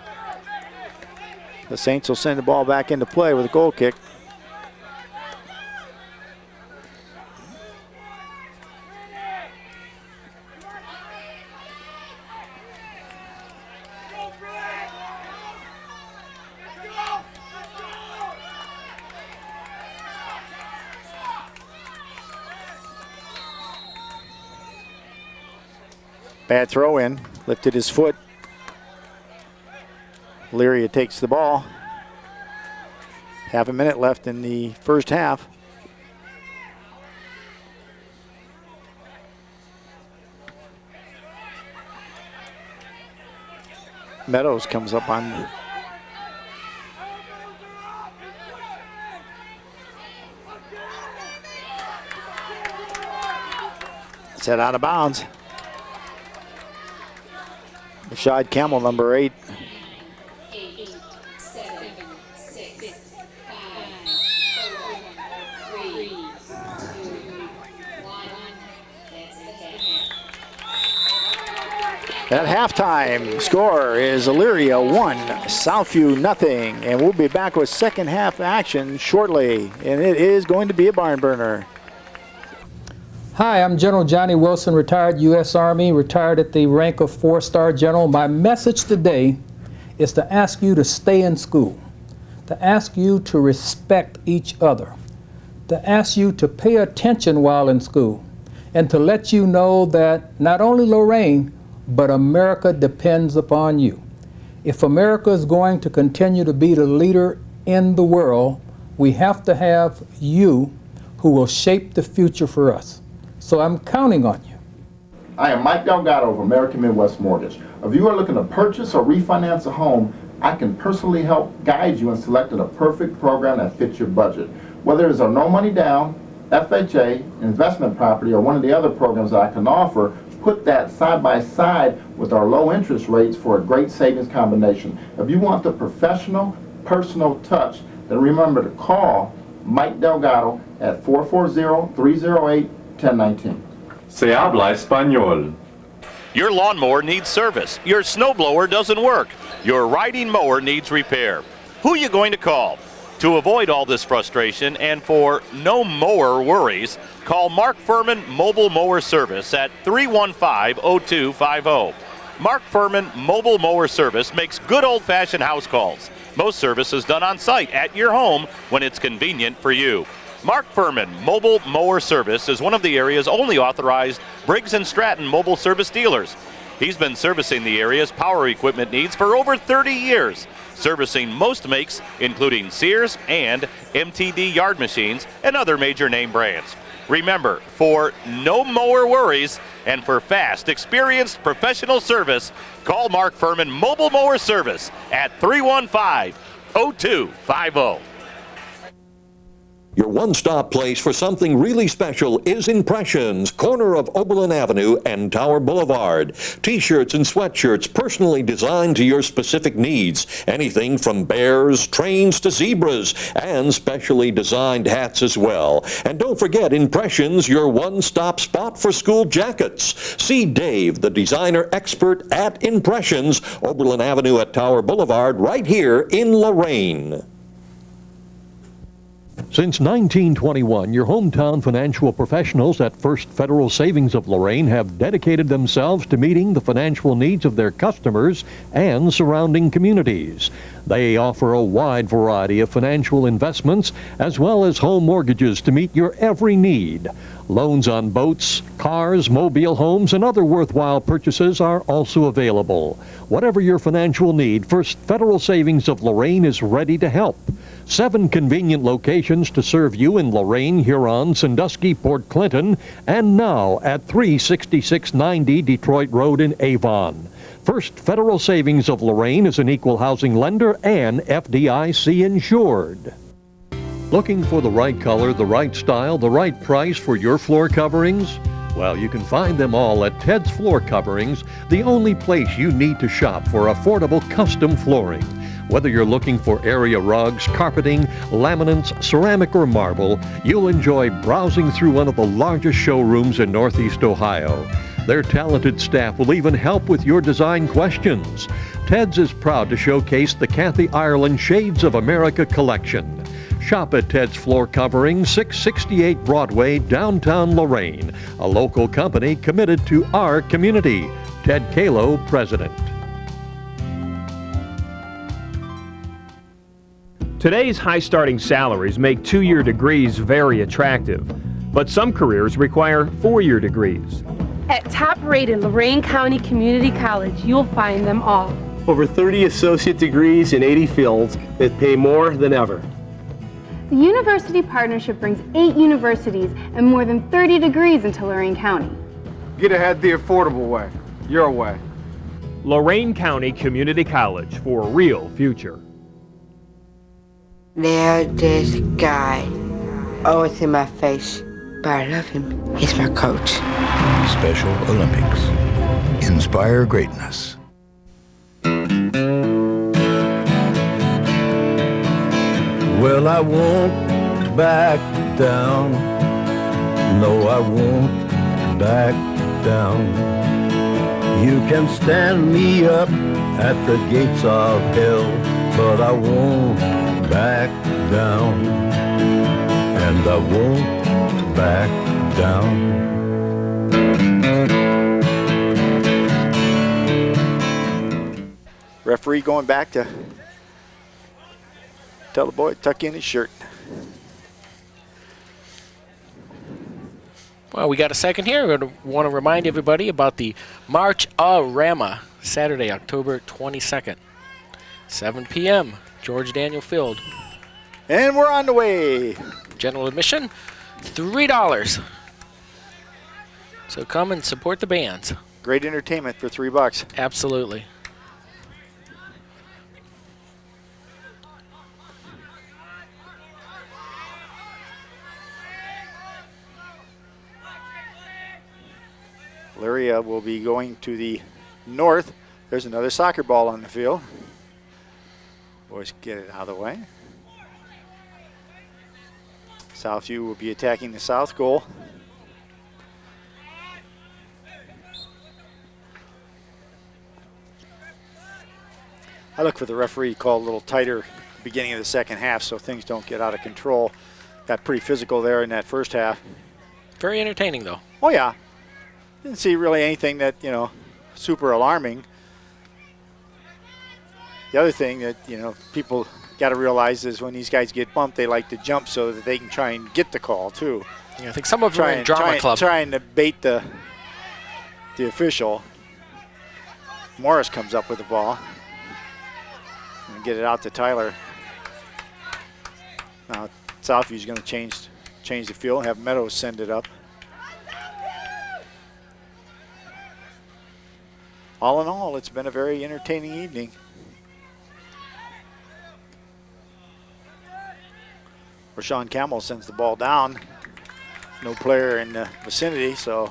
the Saints will send the ball back into play with a goal kick. Bad throw in, lifted his foot. Elyria takes the ball. Half a minute left in the first half. Meadows comes up on. Set out of bounds. Rashad Camel, number 8. At halftime, score is Elyria 1, Southview nothing. And we'll be back with second half action shortly. And it is going to be a barn burner. Hi, I'm General Johnny Wilson, retired U.S. Army, retired at the rank of 4-star general. My message today is to ask you to stay in school, to ask you to respect each other, to ask you to pay attention while in school, and to let you know that not only Lorain, but America depends upon you. If America is going to continue to be the leader in the world, we have to have you who will shape the future for us. So I'm counting on you. I am Mike Delgado of American Midwest Mortgage. If you are looking to purchase or refinance a home, I can personally help guide you in selecting a perfect program that fits your budget. Whether it's a no money down, FHA, investment property, or one of the other programs that I can offer, put that side by side with our low interest rates for a great savings combination. If you want the professional, personal touch, then remember to call Mike Delgado at 440-308-1019. Se habla español. Your lawnmower needs service. Your snowblower doesn't work. Your riding mower needs repair. Who are you going to call? To avoid all this frustration and for no mower worries, call Mark Furman Mobile Mower Service at 315-0250. Mark Furman Mobile Mower Service makes good old-fashioned house calls. Most service is done on site at your home when it's convenient for you. Mark Furman Mobile Mower Service is one of the area's only authorized Briggs & Stratton mobile service dealers. He's been servicing the area's power equipment needs for over 30 years, servicing most makes, including Sears and MTD yard machines and other major name brands. Remember, for no mower worries and for fast, experienced professional service, call Mark Furman Mobile Mower Service at 315-0250. Your one-stop place for something really special is Impressions, corner of Oberlin Avenue and Tower Boulevard. T-shirts and sweatshirts personally designed to your specific needs. Anything from bears, trains to zebras, and specially designed hats as well. And don't forget Impressions, your one-stop spot for school jackets. See Dave, the designer expert at Impressions, Oberlin Avenue at Tower Boulevard, right here in Lorain. Since 1921, your hometown financial professionals at First Federal Savings of Lorain have dedicated themselves to meeting the financial needs of their customers and surrounding communities. They offer a wide variety of financial investments as well as home mortgages to meet your every need. Loans on boats, cars, mobile homes, and other worthwhile purchases are also available. Whatever your financial need, First Federal Savings of Lorain is ready to help. 7 convenient locations to serve you in Lorain, Huron, Sandusky, Port Clinton, and now at 36690 Detroit Road in Avon. First Federal Savings of Lorain is an equal housing lender and FDIC insured. Looking for the right color, the right style, the right price for your floor coverings? Well, you can find them all at Ted's Floor Coverings, the only place you need to shop for affordable custom flooring. Whether you're looking for area rugs, carpeting, laminates, ceramic, or marble, you'll enjoy browsing through one of the largest showrooms in Northeast Ohio. Their talented staff will even help with your design questions. Ted's is proud to showcase the Kathy Ireland Shades of America collection. Shop at Ted's Floor Covering, 668 Broadway, downtown Lorain, a local company committed to our community. Ted Kalo, President. Today's high starting salaries make two-year degrees very attractive, but some careers require four-year degrees. At top-rated Lorain County Community College, you'll find them all. Over 30 associate degrees in 80 fields that pay more than ever. The University Partnership brings 8 universities and more than 30 degrees into Lorain County. Get ahead the affordable way, your way. Lorain County Community College for a real future. There's this guy, always in my face, but I love him. He's my coach. Special Olympics. Inspire greatness. Well, I won't back down. No, I won't back down. You can stand me up at the gates of hell, but I won't back down. And I won't back down. Referee going back to tell the boy to tuck in his shirt. Well, we got a second here. We want to remind everybody about the March-A-Rama, Saturday, October 22nd, 7 p.m., George Daniel Field. And we're on the way. General admission, $3. So come and support the bands. Great entertainment for $3. Absolutely. Elyria will be going to the north. There's another soccer ball on the field. Boys get it out of the way. Southview will be attacking the south goal. I look for the referee to call a little tighter beginning of the second half so things don't get out of control. Got pretty physical there in that first half. Very entertaining, though. Oh, yeah. Didn't see really anything that, super alarming. The other thing that, people got to realize is when these guys get bumped, they like to jump so that they can try and get the call, too. Yeah, I think some of them are in drama club. Trying to bait the official. Morris comes up with the ball. And get it out to Tyler. Now, Southview's going to change the field, have Meadows send it up. All in all, it's been a very entertaining evening. Rashawn Camel sends the ball down. No player in the vicinity, so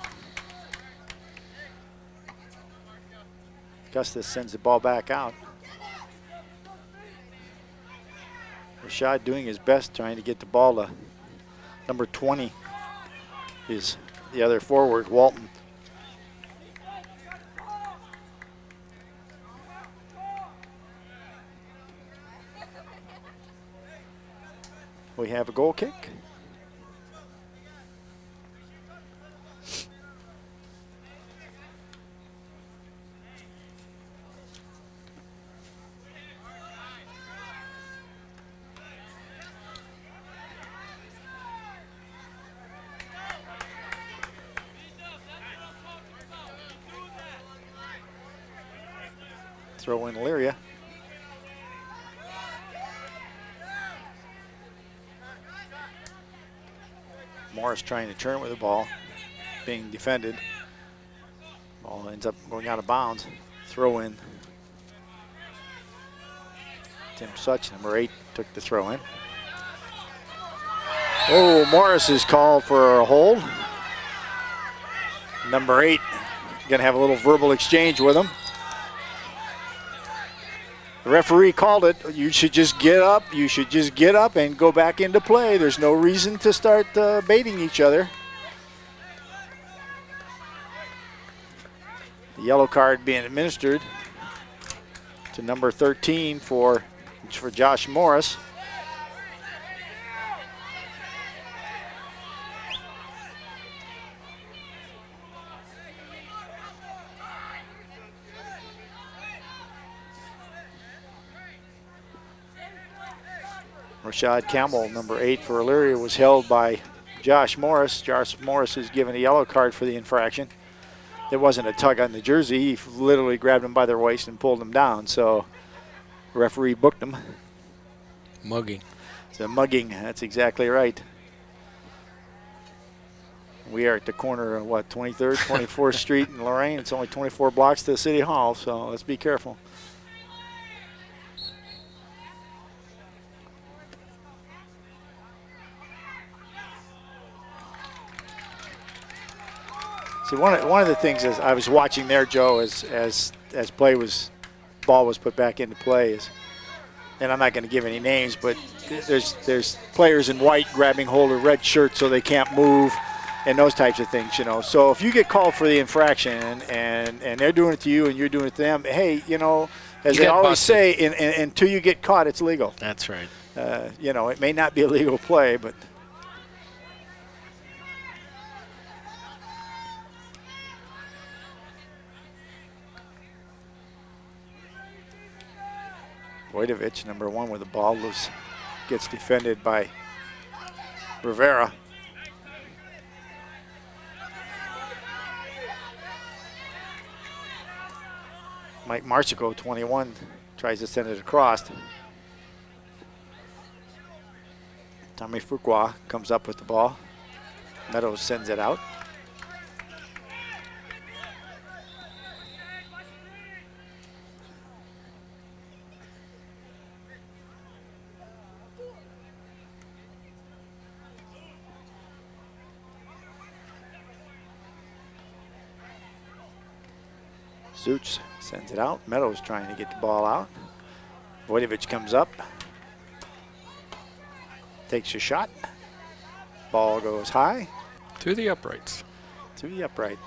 Custis sends the ball back out. Rashad doing his best trying to get the ball to number 20 is the other forward, Walton. We have a goal kick. Throw in Elyria. Morris trying to turn with the ball, being defended. Ball ends up going out of bounds. Throw in. Tim Such, number 8, took the throw in. Oh, Morris is called for a hold. Number 8 going to have a little verbal exchange with him. The referee called it. You should just get up. You should just get up and go back into play. There's no reason to start baiting each other. The yellow card being administered to number 13 for Josh Morris. Rashad Campbell, number 8 for Elyria, was held by Josh Morris. Josh Morris is given a yellow card for the infraction. It wasn't a tug on the jersey. He literally grabbed him by the waist and pulled him down. So the referee booked him. Mugging. It's a mugging. That's exactly right. We are at the corner of, 23rd, 24th Street in Lorain. It's only 24 blocks to City Hall, so let's be careful. So one of the things is I was watching there, Joe, as ball was put back into play is, and I'm not going to give any names, but there's players in white grabbing hold of red shirts so they can't move, and those types of things, you know. So if you get called for the infraction and they're doing it to you and you're doing it to them, hey, you know, as they always say, until you get caught, it's legal. That's right. You know, it may not be a legal play, but. Voidovich, number 1 with the ball, gets defended by Rivera. Mike Marchico, 21, tries to send it across. Tommy Fuqua comes up with the ball. Meadows sends it out. Zoots sends it out. Meadows trying to get the ball out. Voidovich comes up. Takes a shot. Ball goes high. To the uprights. To the upright.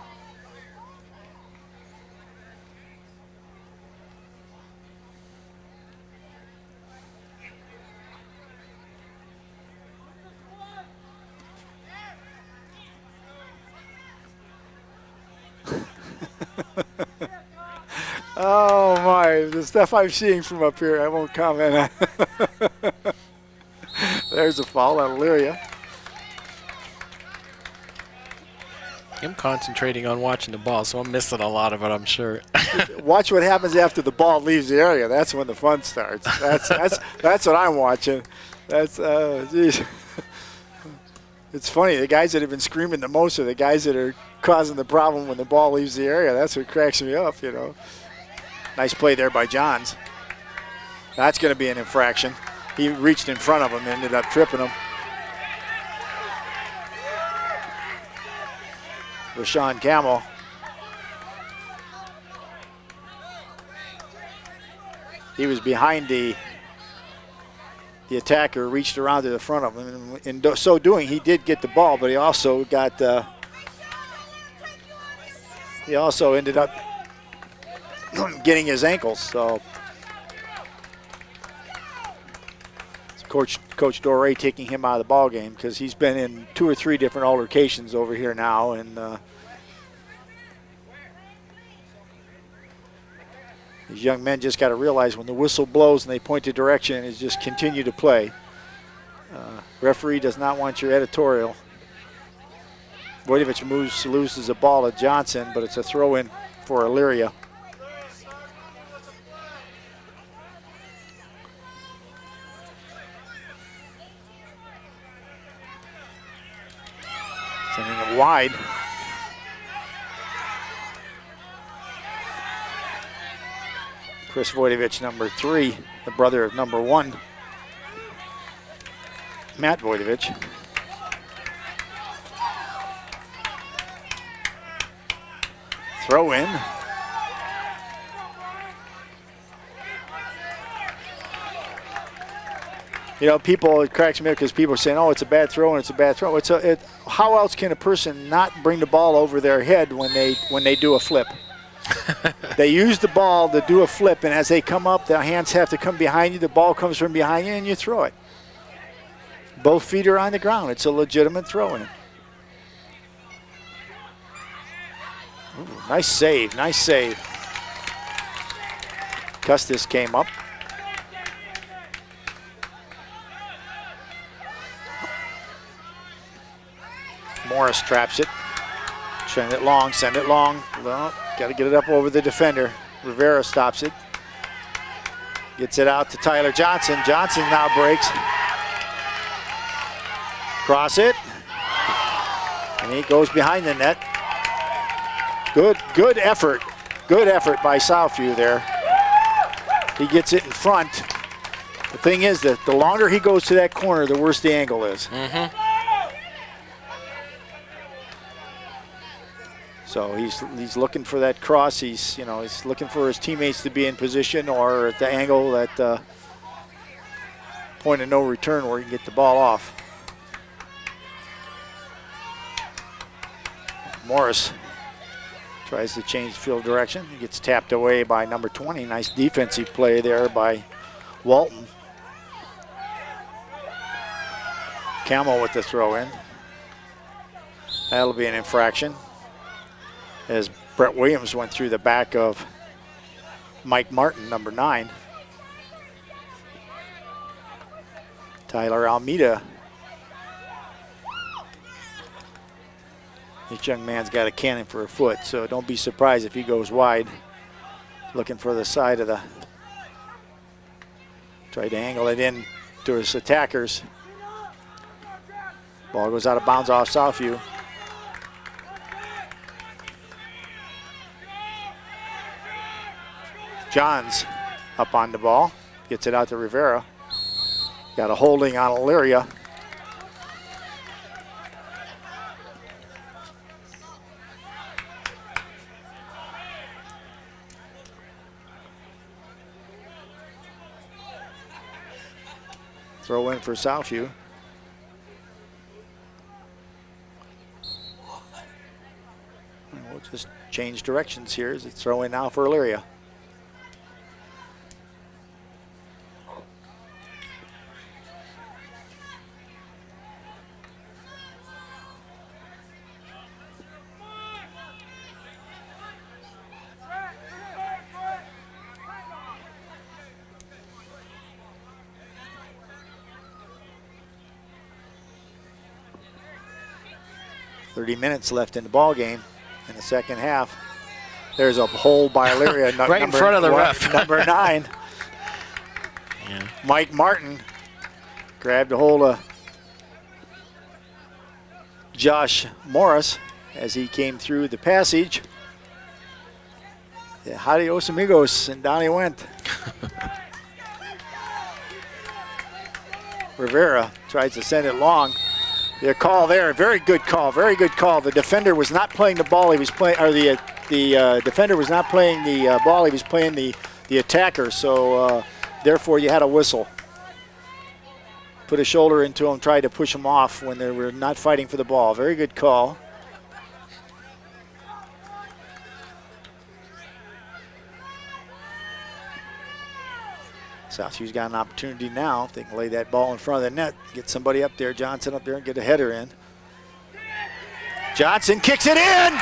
Oh my, the stuff I'm seeing from up here, I won't comment on. There's a foul on Elyria. I'm concentrating on watching the ball, so I'm missing a lot of it, I'm sure. Watch what happens after the ball leaves the area. That's when the fun starts. That's what I'm watching. That's geez. It's funny, the guys that have been screaming the most are the guys that are causing the problem when the ball leaves the area. That's what cracks me up, you know. Nice play there by Johns. That's going to be an infraction. He reached in front of him and ended up tripping him. Rashawn Camel. He was behind the attacker, reached around to the front of him, and in so doing, he did get the ball, but he also got, he also ended up getting his ankles. So Coach Doré taking him out of the ball game because he's been in 2 or 3 different altercations over here now, and these young men just got to realize when the whistle blows and they point the direction is just continue to play. Referee does not want your editorial. Voidovich loses a ball to Johnson, but it's a throw-in for Elyria. Sending it wide. Chris Voidovich, number 3, the brother of number 1, Matt Voidovich. Throw in. You know, it cracks me up because people are saying, oh, it's a bad throw and it's a bad throw. How else can a person not bring the ball over their head when they do a flip? They use the ball to do a flip, and as they come up, their hands have to come behind you. The ball comes from behind you, and you throw it. Both feet are on the ground. It's a legitimate throw-in. Nice save, nice save. Custis came up. Morris traps it. Send it long, send it long. Well, got to get it up over the defender. Rivera stops it. Gets it out to Tyler Johnson. Johnson now breaks. Cross it. And he goes behind the net. Good effort. Good effort by Southview there. He gets it in front. The thing is that the longer he goes to that corner, the worse the angle is. So he's looking for that cross. He's looking for his teammates to be in position or at the angle at point of no return where he can get the ball off. Morris tries to change field direction. He gets tapped away by number 20. Nice defensive play there by Walton. Camel with the throw in. That'll be an infraction, as Brett Williams went through the back of Mike Martin, number 9. Tyler Almeida. This young man's got a cannon for a foot, so don't be surprised if he goes wide. Looking for the side of the... Tried to angle it in to his attackers. Ball goes out of bounds off Southview. Johns up on the ball, gets it out to Rivera. Got a holding on Elyria. Throw in for Southview. And we'll just change directions here as it's throw in now for Elyria. Minutes left in the ball game in the second half. There's a hole by Elyria. Right in front of the ref. Number 9. Yeah. Mike Martin grabbed a hold of Josh Morris as he came through the passage. Yeah, adios amigos, and down he went. Rivera tries to send it long. The call there, very good call, very good call. The defender was not playing the ball, he was playing, or the defender was not playing the ball, he was playing the attacker, so therefore you had a whistle. Put a shoulder into him, tried to push him off when they were not fighting for the ball. Very good call. Southview's got an opportunity now. If they can lay that ball in front of the net, get somebody up there, Johnson up there, and get a header in. Johnson kicks it in!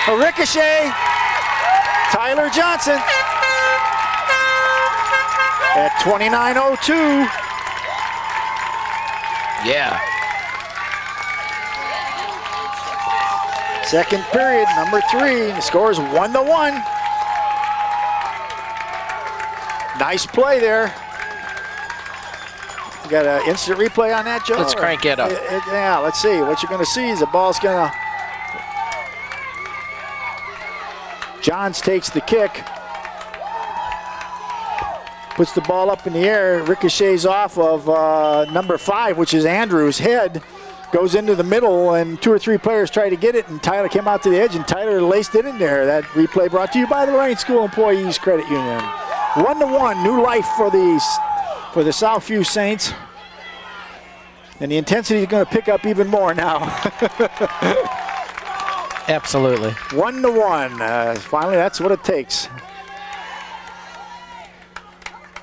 A ricochet! Tyler Johnson at 29:02. Yeah. Second period, number 3. The score is 1-1. Nice play there. You got an instant replay on that, Joe? Let's crank it up. Yeah, let's see. What you're going to see is the ball's going to... Johns takes the kick. Puts the ball up in the air. Ricochets off of number 5, which is Andrews' head. goes into the middle, and 2 or 3 players try to get it, and Tyler came out to the edge, and Tyler laced it in there. That replay brought to you by the Lorain School Employees Credit Union. 1-1, new life for the Southview Saints. And the intensity is going to pick up even more now. Absolutely. 1-1. Finally, that's what it takes.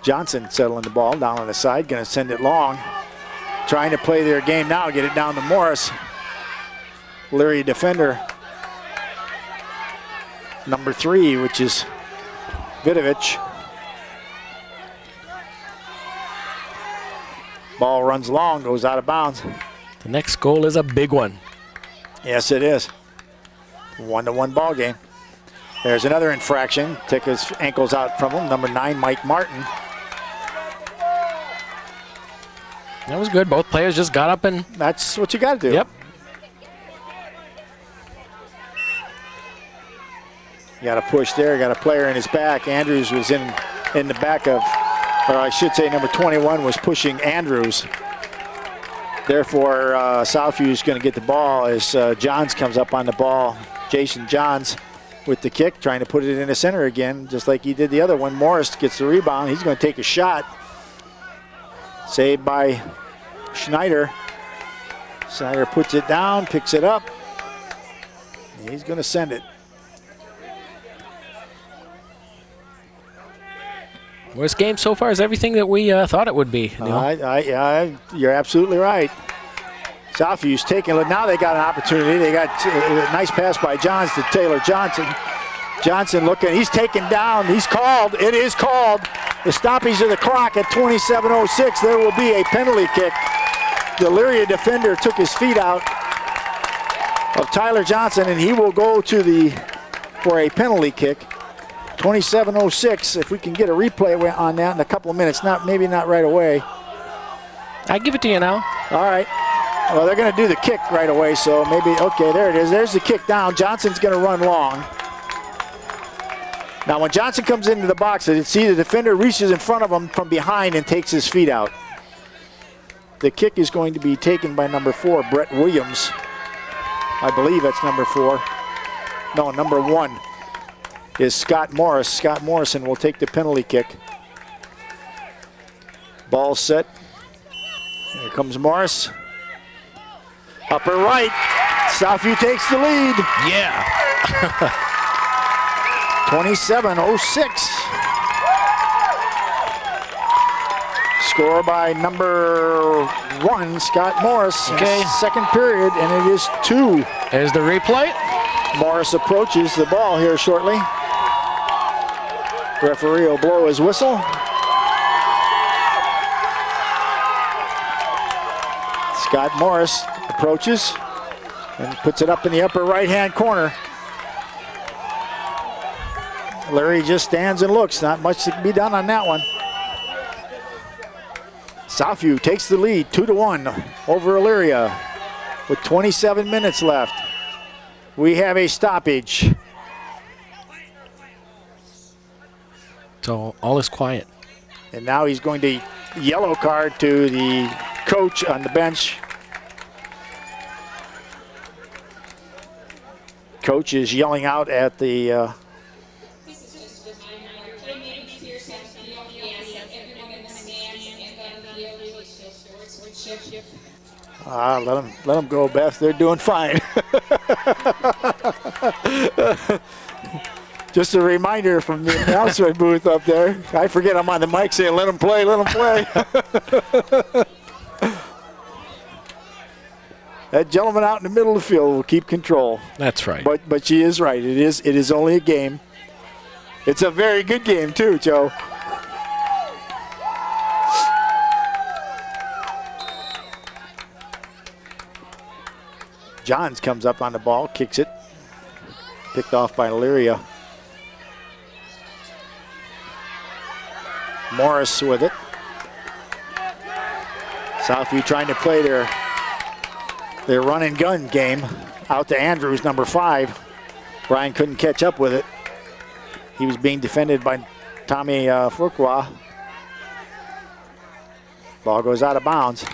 Johnson settling the ball down on the side, going to send it long. Trying to play their game now, get it down to Morris. Elyria defender. Number 3, which is Vidovich. Ball runs long, goes out of bounds. The next goal is a big one. Yes, it is. 1-1 ball game. There's another infraction. Took his ankles out from him. Number 9, Mike Martin. That was good. Both players just got up and... That's what you got to do. Yep. You got to push there. Got a player in his back. Andrews was in the back of, or I should say number 21 was pushing Andrews. Therefore, Southview is going to get the ball as Johns comes up on the ball. Jason Johns with the kick, trying to put it in the center again, just like he did the other one. Morris gets the rebound. He's going to take a shot. Saved by Schneider. Schneider puts it down, picks it up. He's going to send it. Well, this game so far is everything that we thought it would be. You're absolutely right. Southview's taking it. Now they got an opportunity. They got a nice pass by Johns to Taylor Johnson. Johnson looking. He's taken down. He's called. It is called. The stoppage of the clock at 27:06. There will be a penalty kick. The Elyria defender took his feet out of Tyler Johnson, and he will go to for a penalty kick. 27:06. If we can get a replay on that in a couple of minutes, maybe not right away. I give it to you now. All right. Well, they're going to do the kick right away, so maybe, okay, there it is. There's the kick down. Johnson's going to run long. Now, when Johnson comes into the box, you see the defender reaches in front of him from behind and takes his feet out. The kick is going to be taken by number 4, Brett Williams. I believe that's number 4. No, number 1 is Scott Morris. Scott Morrison will take the penalty kick. Ball set. Here comes Morris. Upper right. Southview takes the lead. Yeah. 27:06. Score by number 1, Scott Morris. Okay. Second period, and it is 2. There's the replay. Morris approaches the ball here shortly. Referee will blow his whistle. Scott Morris approaches and puts it up in the upper right-hand corner. Larry just stands and looks. Not much to be done on that one. Southview takes the lead 2-1 over Elyria with 27 minutes left. We have a stoppage. So all is quiet. And now he's going to yellow card to the coach on the bench. Coach is yelling out at the let them go, Beth. They're doing fine. Just a reminder from the announcement booth up there. I forget I'm on the mic saying, let them play, let them play. That gentleman out in the middle of the field will keep control. That's right. But she is right. It is only a game. It's a very good game too, Joe. Johns comes up on the ball, kicks it. Picked off by Elyria. Morris with it. Southview trying to play their run and gun game out to Andrews, number 5. Brian couldn't catch up with it. He was being defended by Tommy Fuqua. Ball goes out of bounds.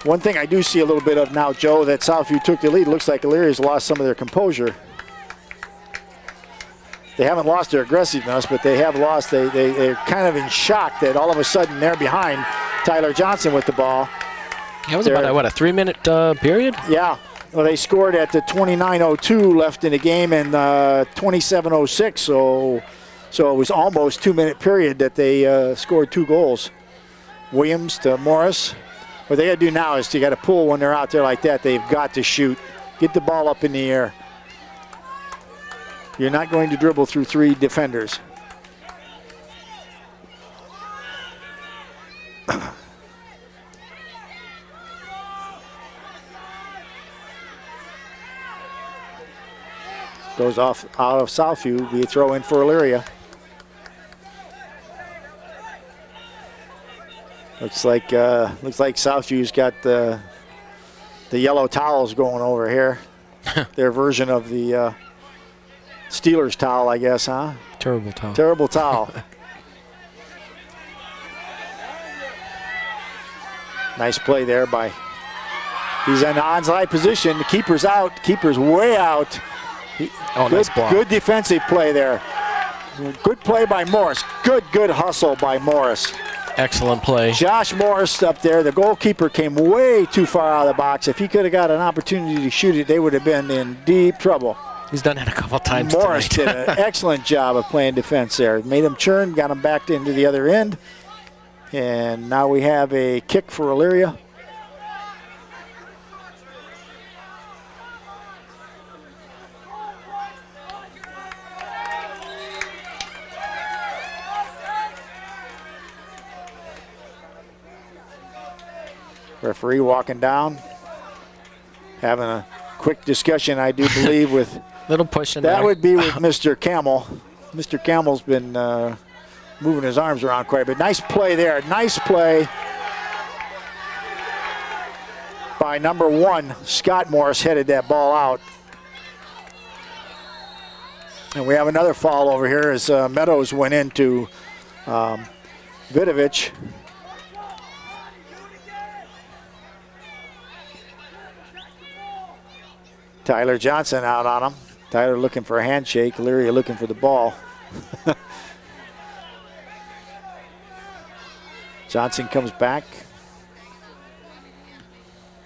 One thing I do see a little bit of now, Joe, that Southview took the lead. Looks like Elyria's lost some of their composure. They haven't lost their aggressiveness, but they have lost. They're kind of in shock that all of a sudden they're behind Tyler Johnson with the ball. That was about, what, a 3-minute period? Yeah. Well, they scored at the 29:02 left in the game and 27:06, so it was almost 2-minute period that they scored 2 goals. Williams to Morris. What they got to do now is you got to pull when they're out there like that. They've got to shoot. Get the ball up in the air. You're not going to dribble through 3 defenders. Goes off out of Southview. Be a throw in for Elyria. Looks like Southview's got the yellow towels going over here. Their version of the Steelers towel, I guess, huh? Terrible towel. Terrible towel. Nice play there by. He's in onside position. The keeper's out. Keeper's way out. Nice block. Good defensive play there. Good play by Morris. Good hustle by Morris. Excellent play. Josh Morris up there. The goalkeeper came way too far out of the box. If he could have got an opportunity to shoot it, they would have been in deep trouble. He's done it a couple times Morris tonight. did an excellent job of playing defense there. Made him churn, got him back into the other end. And now we have a kick for Elyria. Referee walking down, having a quick discussion, I do believe, with little push in that there. would be with Mr. Camel. Mr. Camel's been moving his arms around quite a bit. Nice play there. Nice play by number 1. Scott Morris headed that ball out. And we have another foul over here as Meadows went into Vidovich. Tyler Johnson out on him. Tyler looking for a handshake. Elyria looking for the ball. Johnson comes back.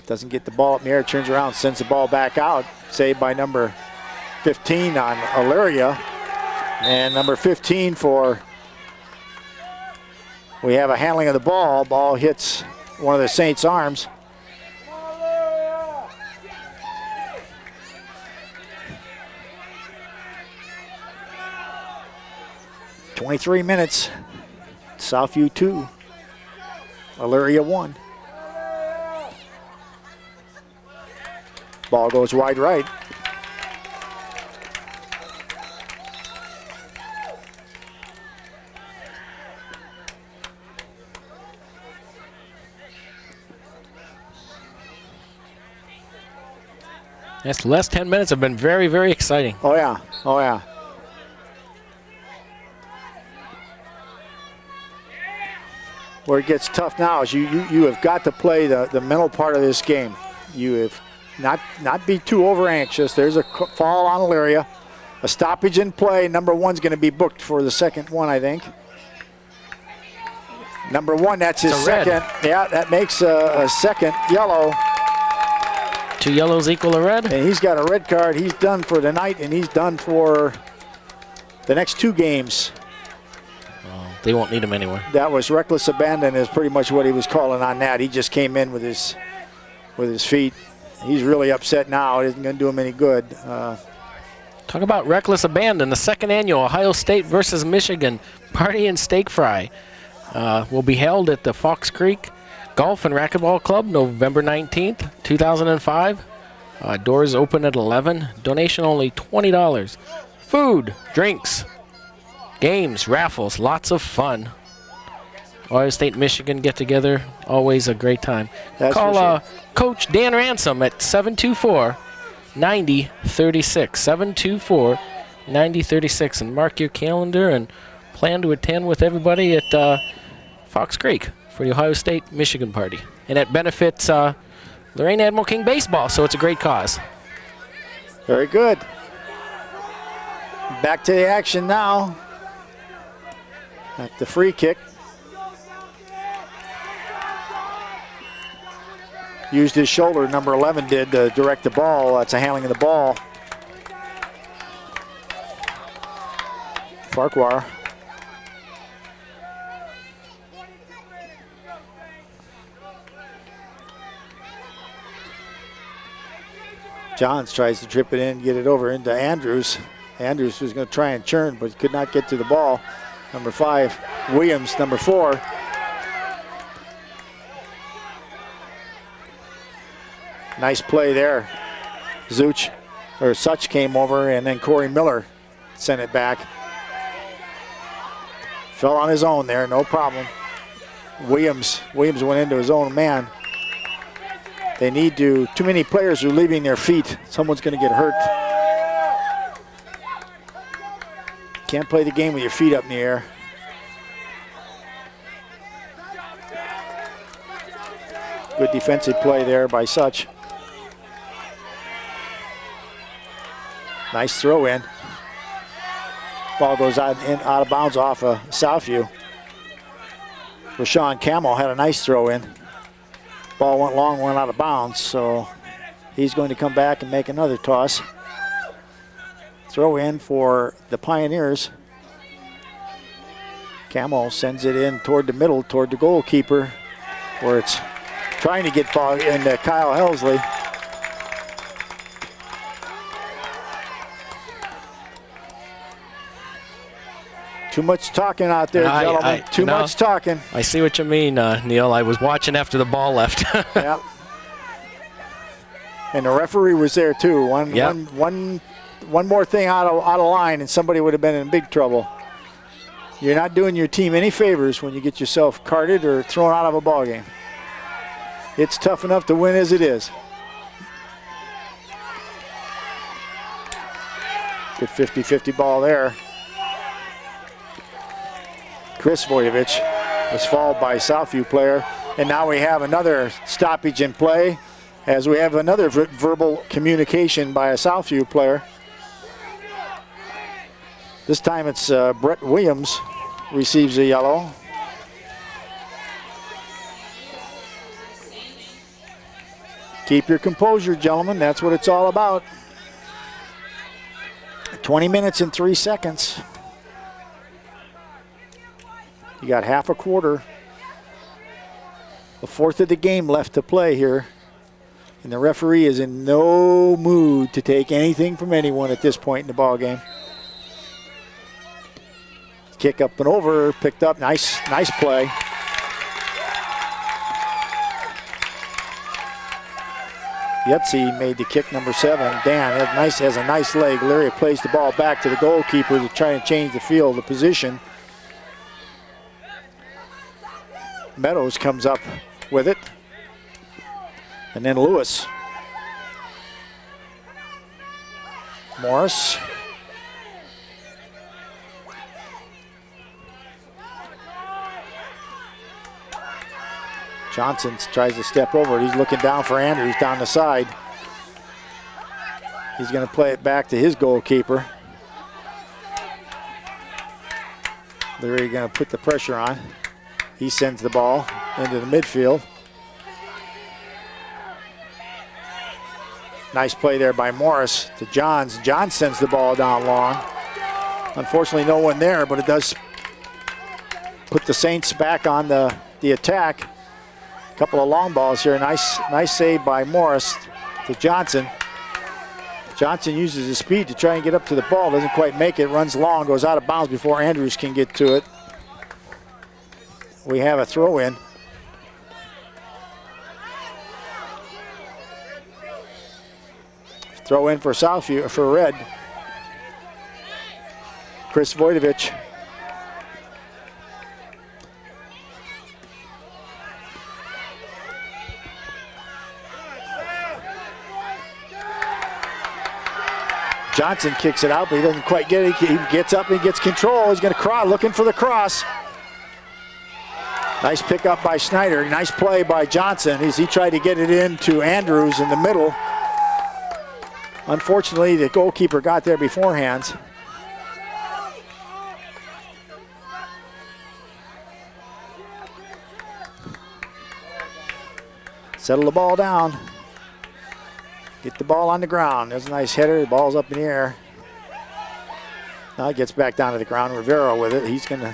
Doesn't get the ball up in the air. Turns around, sends the ball back out. Saved by number 15 on Elyria. And number 15 for... We have a handling of the ball. Ball hits one of the Saints' arms. 23 minutes. Southview 2. Elyria 1. Ball goes wide right. Yes, the last 10 minutes have been very, very exciting. Oh, yeah. Oh, yeah. Where it gets tough now is you have got to play the mental part of this game. You have not be too over anxious. There's a fall on Elyria. A stoppage in play. Number 1's going to be booked for the second one, I think. Number 1, that's his second. Yeah, that makes a second yellow. 2 yellows equal a red. And he's got a red card. He's done for the night, and he's done for the next 2 games. They won't need him anywhere. That was reckless abandon is pretty much what he was calling on that. He just came in with his feet. He's really upset now. It isn't going to do him any good. Talk about reckless abandon. The second annual Ohio State versus Michigan Party and Steak Fry will be held at the Fox Creek Golf and Racquetball Club November 19th, 2005. Doors open at 11. Donation only $20. Food, drinks, games, raffles, lots of fun. Ohio State, Michigan get together, always a great time. That's Call Coach Dan Ransom at 724-9036. 724-9036, and mark your calendar and plan to attend with everybody at Fox Creek for the Ohio State Michigan party. And it benefits Lorain Admiral King baseball, so it's a great cause. Very good. Back to the action now. At the free kick. Used his shoulder, number 11 did, to direct the ball. That's a handling of the ball. Farquhar. Johns tries to trip it in, get it over into Andrews. Andrews was going to try and churn, but could not get to the ball. Number 5, Williams, number 4. Nice play there. Such came over, and then Corey Miller sent it back. Fell on his own there, no problem. Williams went into his own man. They need too many players are leaving their feet. Someone's going to get hurt. Can't play the game with your feet up in the air. Good defensive play there by Such. Nice throw in. Ball goes out of bounds off of Southview. Rashawn Camel had a nice throw in. Ball went long, went out of bounds, so he's going to come back and make another toss. Throw in for the Pioneers. Camel sends it in toward the middle, toward the goalkeeper, where it's trying to get ball into Kyle Helsley. Too much talking out there, gentlemen. Too much talking. I see what you mean, Neil. I was watching after the ball left. Yep. And the referee was there too. One more thing out of line, and somebody would have been in big trouble. You're not doing your team any favors when you get yourself carded or thrown out of a ball game. It's tough enough to win as it is. Good 50-50 ball there. Chris Voyevich was fouled by Southview player. And now we have another stoppage in play as we have another verbal communication by a Southview player. This time it's Brett Williams receives a yellow. Keep your composure, gentlemen. That's what it's all about. 20 minutes and 3 seconds. You got half a quarter, a fourth of the game left to play here. And the referee is in no mood to take anything from anyone at this point in the ball game. Kick up and over, picked up, nice play. Yetzi made the kick, number 7. Dan has a nice leg. Elyria plays the ball back to the goalkeeper to try and change the field, the position. Meadows comes up with it. And then Lewis. Morris. Johnson tries to step over it. He's looking down for Andrews down the side. He's going to play it back to his goalkeeper. They're going to put the pressure on. He sends the ball into the midfield. Nice play there by Morris to Johns. Johns sends the ball down long. Unfortunately, no one there, but it does put the Saints back on the attack. A couple of long balls here. Nice save by Morris to Johnson. Johnson uses his speed to try and get up to the ball. Doesn't quite make it. Runs long, goes out of bounds before Andrews can get to it. We have a throw in. Throw in for Southview, for Red. Chris Voidovich. Johnson kicks it out, but he doesn't quite get it. He gets up and gets control. He's going to cross, looking for the cross. Nice pickup by Snyder. Nice play by Johnson as he tried to get it into Andrews in the middle. Unfortunately, the goalkeeper got there beforehand. Settle the ball down. Get the ball on the ground. There's a nice header. The ball's up in the air. Now it gets back down to the ground. Rivera with it. He's going to...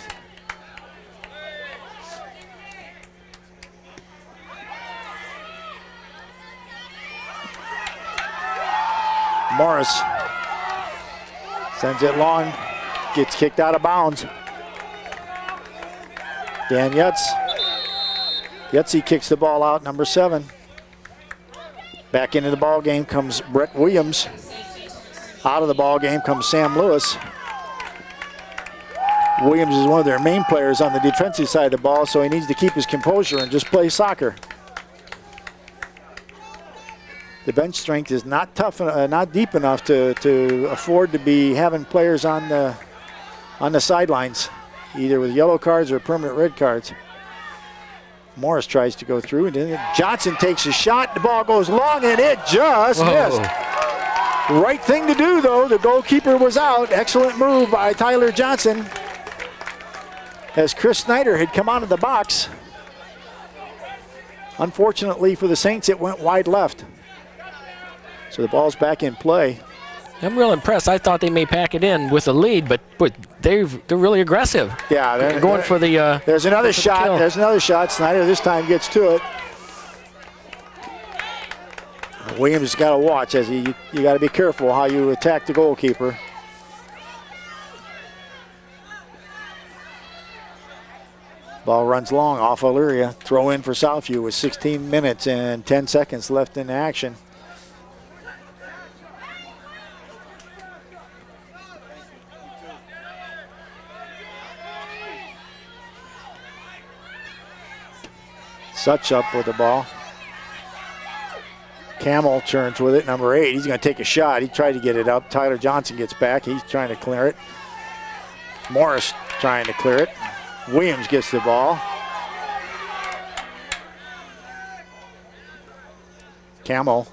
Morris sends it long. Gets kicked out of bounds. Dan Yutzy kicks the ball out, number 7. Back into the ball game comes Brett Williams. Out of the ball game comes Sam Lewis. Williams is one of their main players on the defensive side of the ball, so he needs to keep his composure and just play soccer. The bench strength is not not deep enough to afford to be having players on the sidelines, either with yellow cards or permanent red cards. Morris tries to go through, and then Johnson takes a shot. The ball goes long, and it just missed. Right thing to do, though. The goalkeeper was out. Excellent move by Tyler Johnson, as Chris Snyder had come out of the box. Unfortunately for the Saints, it went wide left. So the ball's back in play. I'm real impressed. I thought they may pack it in with a lead, but they're really aggressive. Yeah, they're going for the. There's another shot. The there's another shot. Snyder this time gets to it. Williams got to watch as you got to be careful how you attack the goalkeeper. Ball runs long off Elyria. Throw in for Southview with 16 minutes and 10 seconds left in action. Such up with the ball. Camel turns with it, number 8. He's going to take a shot. He tried to get it up. Tyler Johnson gets back. He's trying to clear it. Morris trying to clear it. Williams gets the ball. Camel.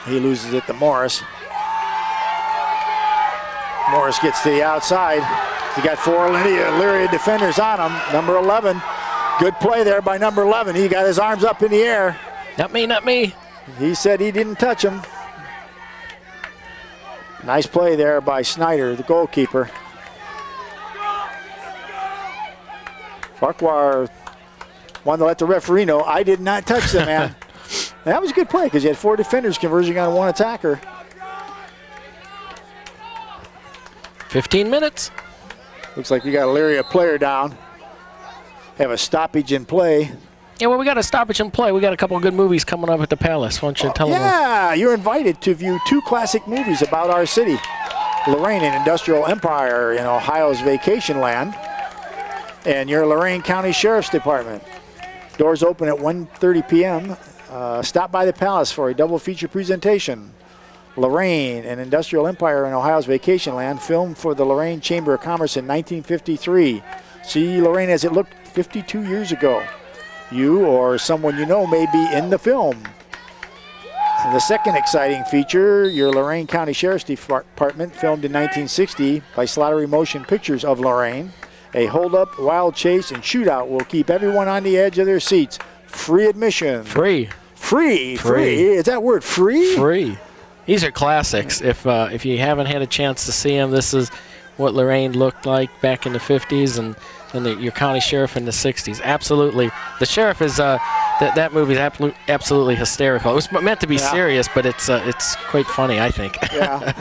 He loses it to Morris. Morris gets to the outside. He got 4 Elyria defenders on him. Number 11. Good play there by number 11. He got his arms up in the air. Not me, not me. He said he didn't touch him. Nice play there by Snyder, the goalkeeper. Farquhar wanted to let the referee know, I did not touch the man. That was a good play because you had 4 defenders converging on 1 attacker. 15 minutes. Looks like we got Elyria player down. Have a stoppage in play. Yeah, well, we got a stoppage in play. We got a couple of good movies coming up at the Palace. Why don't you tell them? Yeah, you're invited to view 2 classic movies about our city. Lorain, an industrial empire in Ohio's vacation land, and your Lorain County Sheriff's Department. Doors open at 1:30 p.m. Stop by the Palace for a double feature presentation. Lorain, an industrial empire in Ohio's vacation land, filmed for the Lorain Chamber of Commerce in 1953. See Lorain as it looked 52 years ago. You or someone you know may be in the film. And the second exciting feature, your Lorain County Sheriff's Department, filmed in 1960 by Slattery Motion Pictures of Lorain. A hold-up, wild chase, and shootout will keep everyone on the edge of their seats. Free admission. Free. Free. Is that word free? Free. These are classics. If you haven't had a chance to see them, this is what Lorain looked like back in the 50s and your county sheriff in the 60s. Absolutely. The sheriff is, that movie is absolutely hysterical. It was meant to be serious, but it's quite funny, I think. Yeah.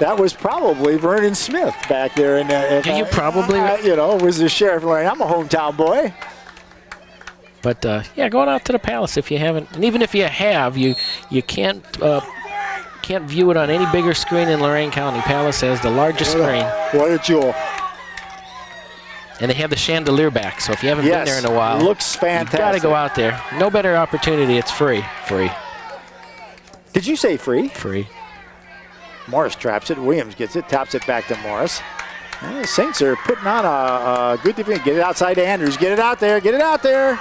That was probably Vernon Smith back there. You probably... was the sheriff. I'm a hometown boy. But, yeah, going out to the Palace if you haven't. And even if you have, you can't view it on any bigger screen in Lorain County. Palace has the largest screen. What a jewel. And they have the chandelier back, so if you haven't been there in a while, looks fantastic. You got to go out there. No better opportunity. It's free. Free. Did you say free? Free. Morris traps it. Williams gets it. Taps it back to Morris. The Saints are putting on a good defense. Get it outside to Andrews. Get it out there. Get it out there.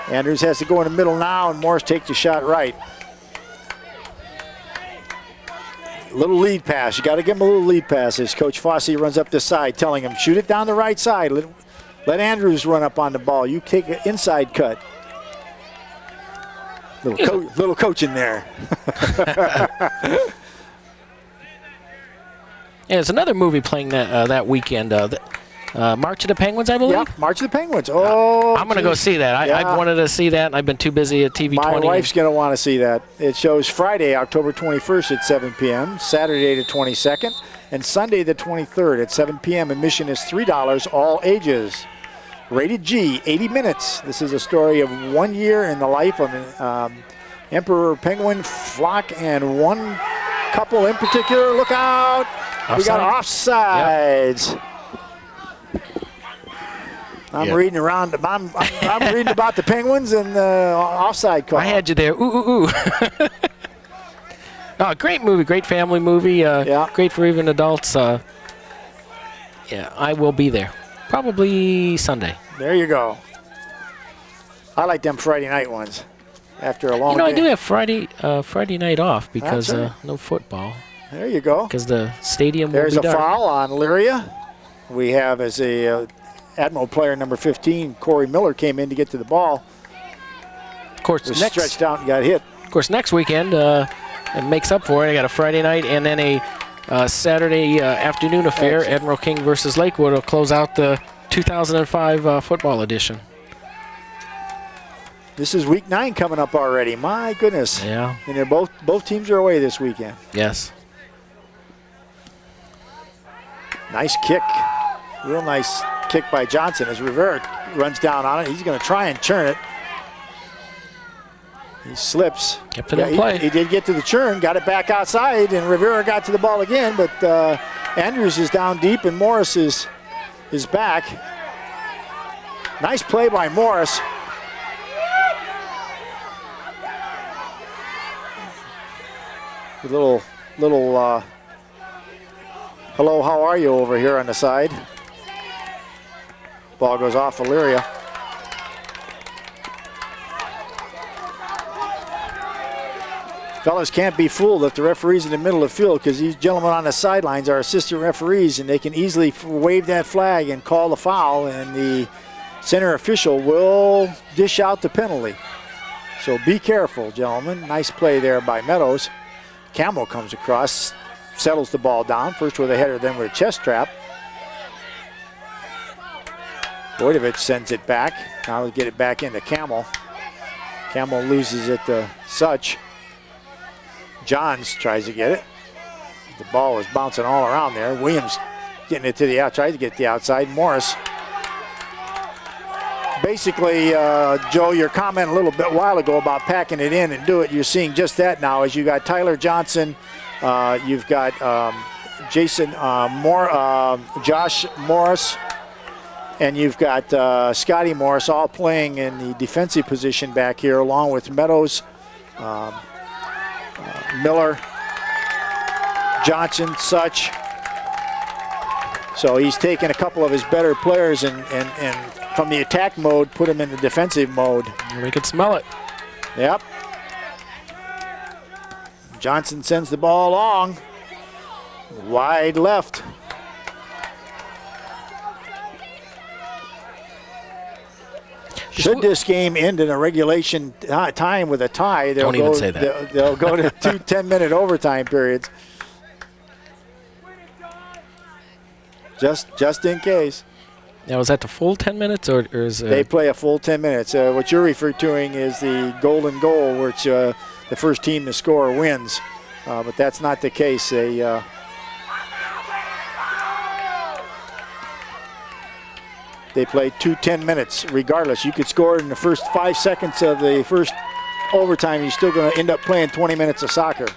Andrews has to go in the middle now, and Morris takes the shot right. Little lead pass. You got to give him a little lead pass as Coach Fossey runs up the side, telling him, shoot it down the right side. Let Andrews run up on the ball. You take an inside cut. Little coaching there. Yeah, there's another movie playing that weekend. March of the Penguins, I believe? Yeah, March of the Penguins. Oh, I'm going to go see that. I've wanted to see that, and I've been too busy at TV 20. My wife's going to want to see that. It shows Friday, October 21st at 7 p.m., Saturday the 22nd, and Sunday the 23rd at 7 p.m. Admission is $3, all ages. Rated G, 80 minutes. This is a story of 1 year in the life of an Emperor Penguin flock and one couple in particular. Look out! We got offsides. Yep. I'm reading around. I'm reading about the Penguins and the offside call. I had you there. Ooh. Oh, great movie, great family movie. Great for even adults. Yeah, I will be there. Probably Sunday. There you go. I like them Friday night ones. After a long day. I do have Friday night off because no football. There you go. Because the stadium will be dark. There's a foul on Elyria. We have as a Admiral player number 15, Corey Miller, came in to get to the ball. Of course, stretched out and got hit. Of course, next weekend it makes up for it. I got a Friday night and then a Saturday afternoon affair. Excellent. Admiral King versus Lakewood will close out the 2005 football edition. This is week 9 coming up already. My goodness. Yeah. And they're both teams are away this weekend. Yes. Nice kick. Real nice kick by Johnson as Rivera runs down on it. He's going to try and churn it. He slips. Kept it in play. He did get to the churn, got it back outside, and Rivera got to the ball again, but Andrews is down deep and Morris is back. Nice play by Morris. A little hello, how are you over here on the side. Ball goes off Elyria. Fellas can't be fooled if the referee's in the middle of the field, because these gentlemen on the sidelines are assistant referees and they can easily wave that flag and call the foul, and the center official will dish out the penalty. So be careful, gentlemen. Nice play there by Meadows. Camel comes across, settles the ball down, first with a header, then with a chest trap. Boydovich sends it back. Now we'll get it back into Camel. Camel loses it to Such. Johns tries to get it. The ball was bouncing all around there. Williams getting it to the outside, tries to get the outside. Morris. Basically, Joe, your comment a little bit while ago about packing it in and do it, you're seeing just that now as you got Tyler Johnson, you've got Josh Morris, and you've got Scotty Morris all playing in the defensive position back here, along with Meadows, Miller, Johnson, Such. So he's taken a couple of his better players and from the attack mode, put him in the defensive mode. We can smell it. Yep. Johnson sends the ball along. Wide left. Should this game end in a regulation time with a tie, they'll Don't even say that. They'll go to 2 10-minute overtime periods. Just in case. Now, is that the full 10 minutes, or is They play a full 10 minutes. What you're referring to is the golden goal, which the first team to score wins. But that's not the case. They play 2 10 minutes regardless. You could score in the first 5 seconds of the first overtime. You're still going to end up playing 20 minutes of soccer.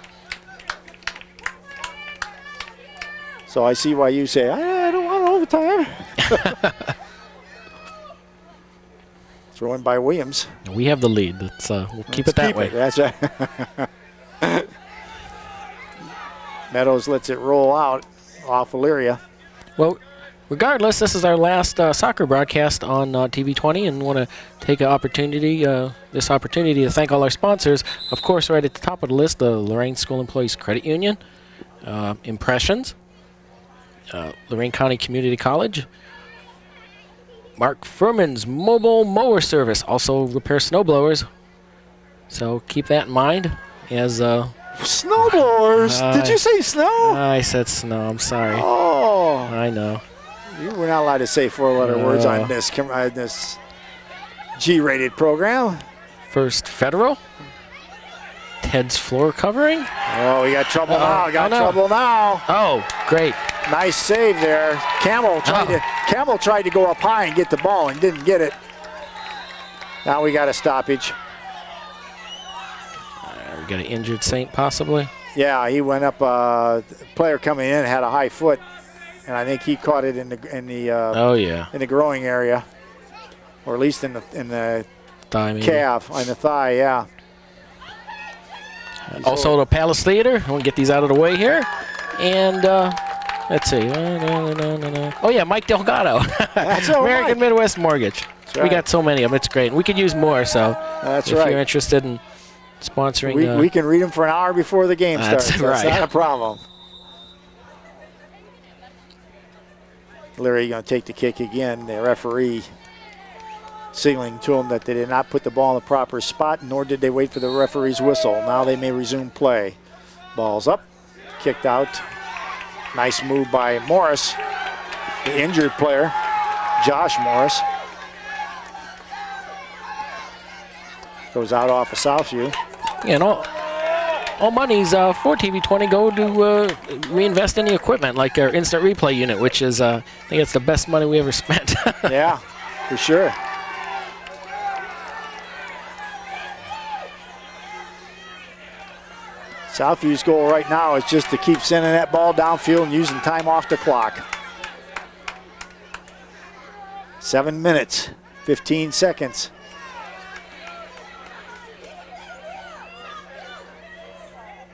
So I see why you say, I don't want overtime. Throw in by Williams. We have the lead. We'll keep it that way. That's right. Meadows lets it roll out off Elyria. Well, regardless, this is our last soccer broadcast on TV 20, and want to take this opportunity to thank all our sponsors. Of course, right at the top of the list, the Lorain School Employees Credit Union, Impressions, Lorain County Community College, Mark Furman's Mobile Mower Service, also repair snow blowers. So keep that in mind as snowblowers. Did you say snow? I said snow. I'm sorry. Oh, I know. You were not allowed to say 4-letter words on this G-rated program. First Federal. Ted's floor covering. Oh, we got trouble now. Trouble now. Oh, great. Nice save there. Camel tried to go up high and get the ball and didn't get it. Now we got a stoppage. We got an injured Saint possibly. Yeah, he went up. The player coming in had a high foot, and I think he caught it in the growing area, or at least in the thigh, calf, on the thigh. Yeah. Also the Palace Theater. I want to get these out of the way here, and let's see. Oh yeah, Mike Delgado. That's American Midwest Mortgage. Right. We got so many of them. It's great. And we could use more. So if you're interested in sponsoring, we can read them for an hour before the game starts. That's not a problem. Elyria going to take the kick again. The referee signaling to them that they did not put the ball in the proper spot, nor did they wait for the referee's whistle. Now they may resume play. Ball's up, kicked out. Nice move by Morris, the injured player, Josh Morris. Goes out off of Southview. Yeah, and all monies for TV 20 go to reinvest in the equipment, like our instant replay unit, which is, I think it's the best money we ever spent. Yeah, for sure. Southview's goal right now is just to keep sending that ball downfield and using time off the clock. 7 minutes, 15 seconds.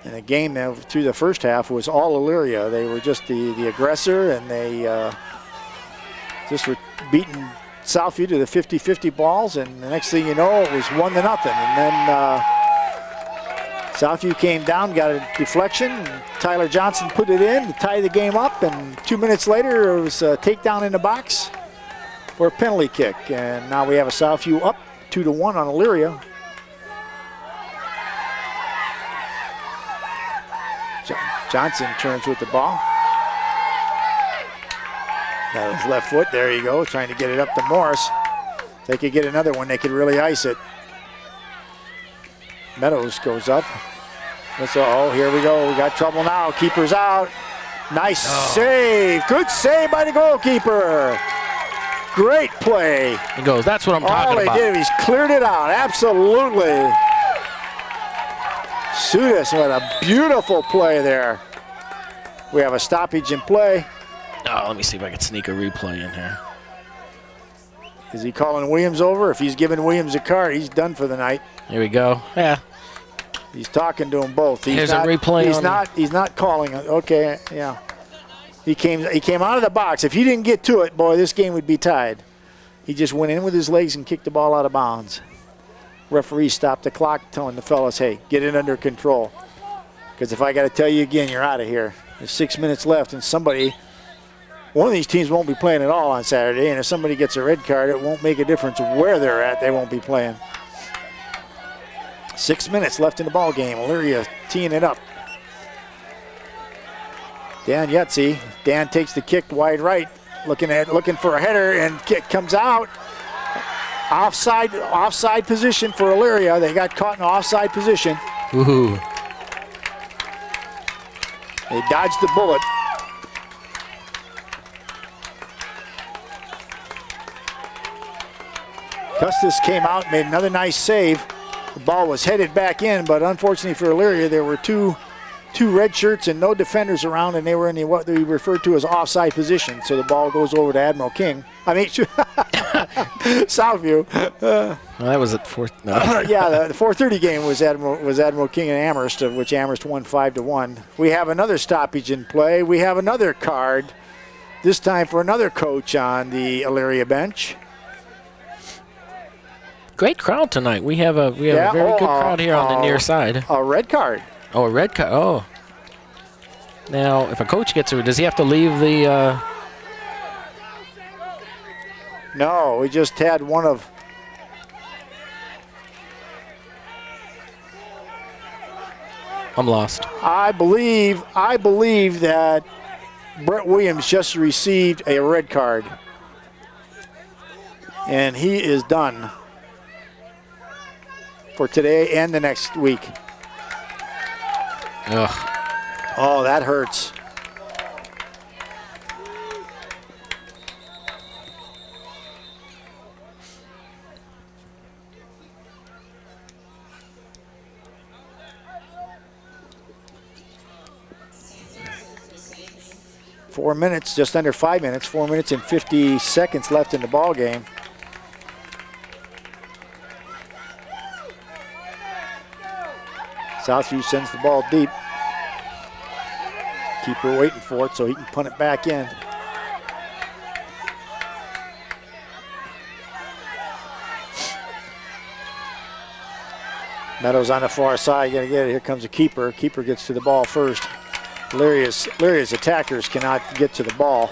And the game through the first half was all Elyria. They were just the aggressor, and they just were beating Southview to the 50-50 balls, and the next thing you know, it was 1-0. And then Southview came down, got a deflection, and Tyler Johnson put it in to tie the game up, and 2 minutes later, it was a takedown in the box for a penalty kick. And now we have a Southview up 2-1 on Elyria. Johnson turns with the ball. Got his left foot, there you go, trying to get it up to Morris. If they could get another one, they could really ice it. Meadows goes up. Oh, here we go, we got trouble now. Keeper's out. Nice save, good save by the goalkeeper. Great play. He goes, that's what I'm talking about. All he did, he's cleared it out, absolutely. Sudas, what a beautiful play there. We have a stoppage in play. Oh, let me see if I can sneak a replay in here. Is he calling Williams over? If he's giving Williams a card, he's done for the night. Here we go. Yeah. He's talking to them both. Here's a replay. He's not calling it. Okay, yeah. He came out of the box. If he didn't get to it, boy, this game would be tied. He just went in with his legs and kicked the ball out of bounds. Referee stopped the clock, telling the fellas, hey, get it under control. Because if I got to tell you again, you're out of here. There's 6 minutes left, and one of these teams won't be playing at all on Saturday, and if somebody gets a red card, it won't make a difference where they're at. They won't be playing. 6 minutes left in the ball game. Elyria teeing it up. Dan Yutzi. Dan takes the kick wide right, looking for a header, and kick comes out. Offside position for Elyria. They got caught in offside position. Ooh. They dodged the bullet. Custis came out, made another nice save. The ball was headed back in, but unfortunately for Elyria, there were two red shirts and no defenders around, and they were in what we refer to as offside position. So the ball goes over to Admiral King. Southview. Well, that was at fourth. No. Yeah, the 4:30 game was Admiral King and Amherst, of which Amherst won 5-1. We have another stoppage in play. We have another card This time for another coach on the Elyria bench. Great crowd tonight. We have a very good crowd here on the near side. A red card. Oh, a red card. Oh. Now, if a coach gets her, does he have to leave the? No, we just had one of. I'm lost. I believe that Brett Williams just received a red card, and he is done for today and the next week. Ugh. Oh, that hurts. Four minutes, just under 5 minutes, 4 minutes and 50 seconds left in the ball game. Southview sends the ball deep. Keeper waiting for it so he can punt it back in. Meadows on the far side, gotta get it. Here comes a keeper. Keeper gets to the ball first. Elyria's attackers cannot get to the ball.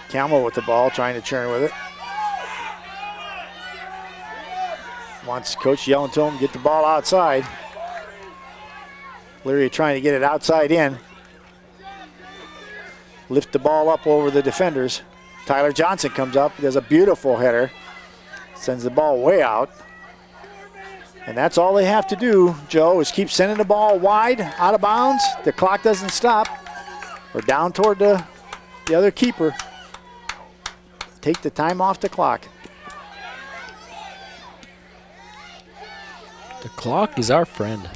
Campbell with the ball, trying to churn with it. Wants coach yelling to him, get the ball outside. Elyria trying to get it outside in. Lift the ball up over the defenders. Tyler Johnson comes up, does a beautiful header. Sends the ball way out. And that's all they have to do, Joe, is keep sending the ball wide, out of bounds. The clock doesn't stop. Or down toward the other keeper. Take the time off the clock. The clock is our friend.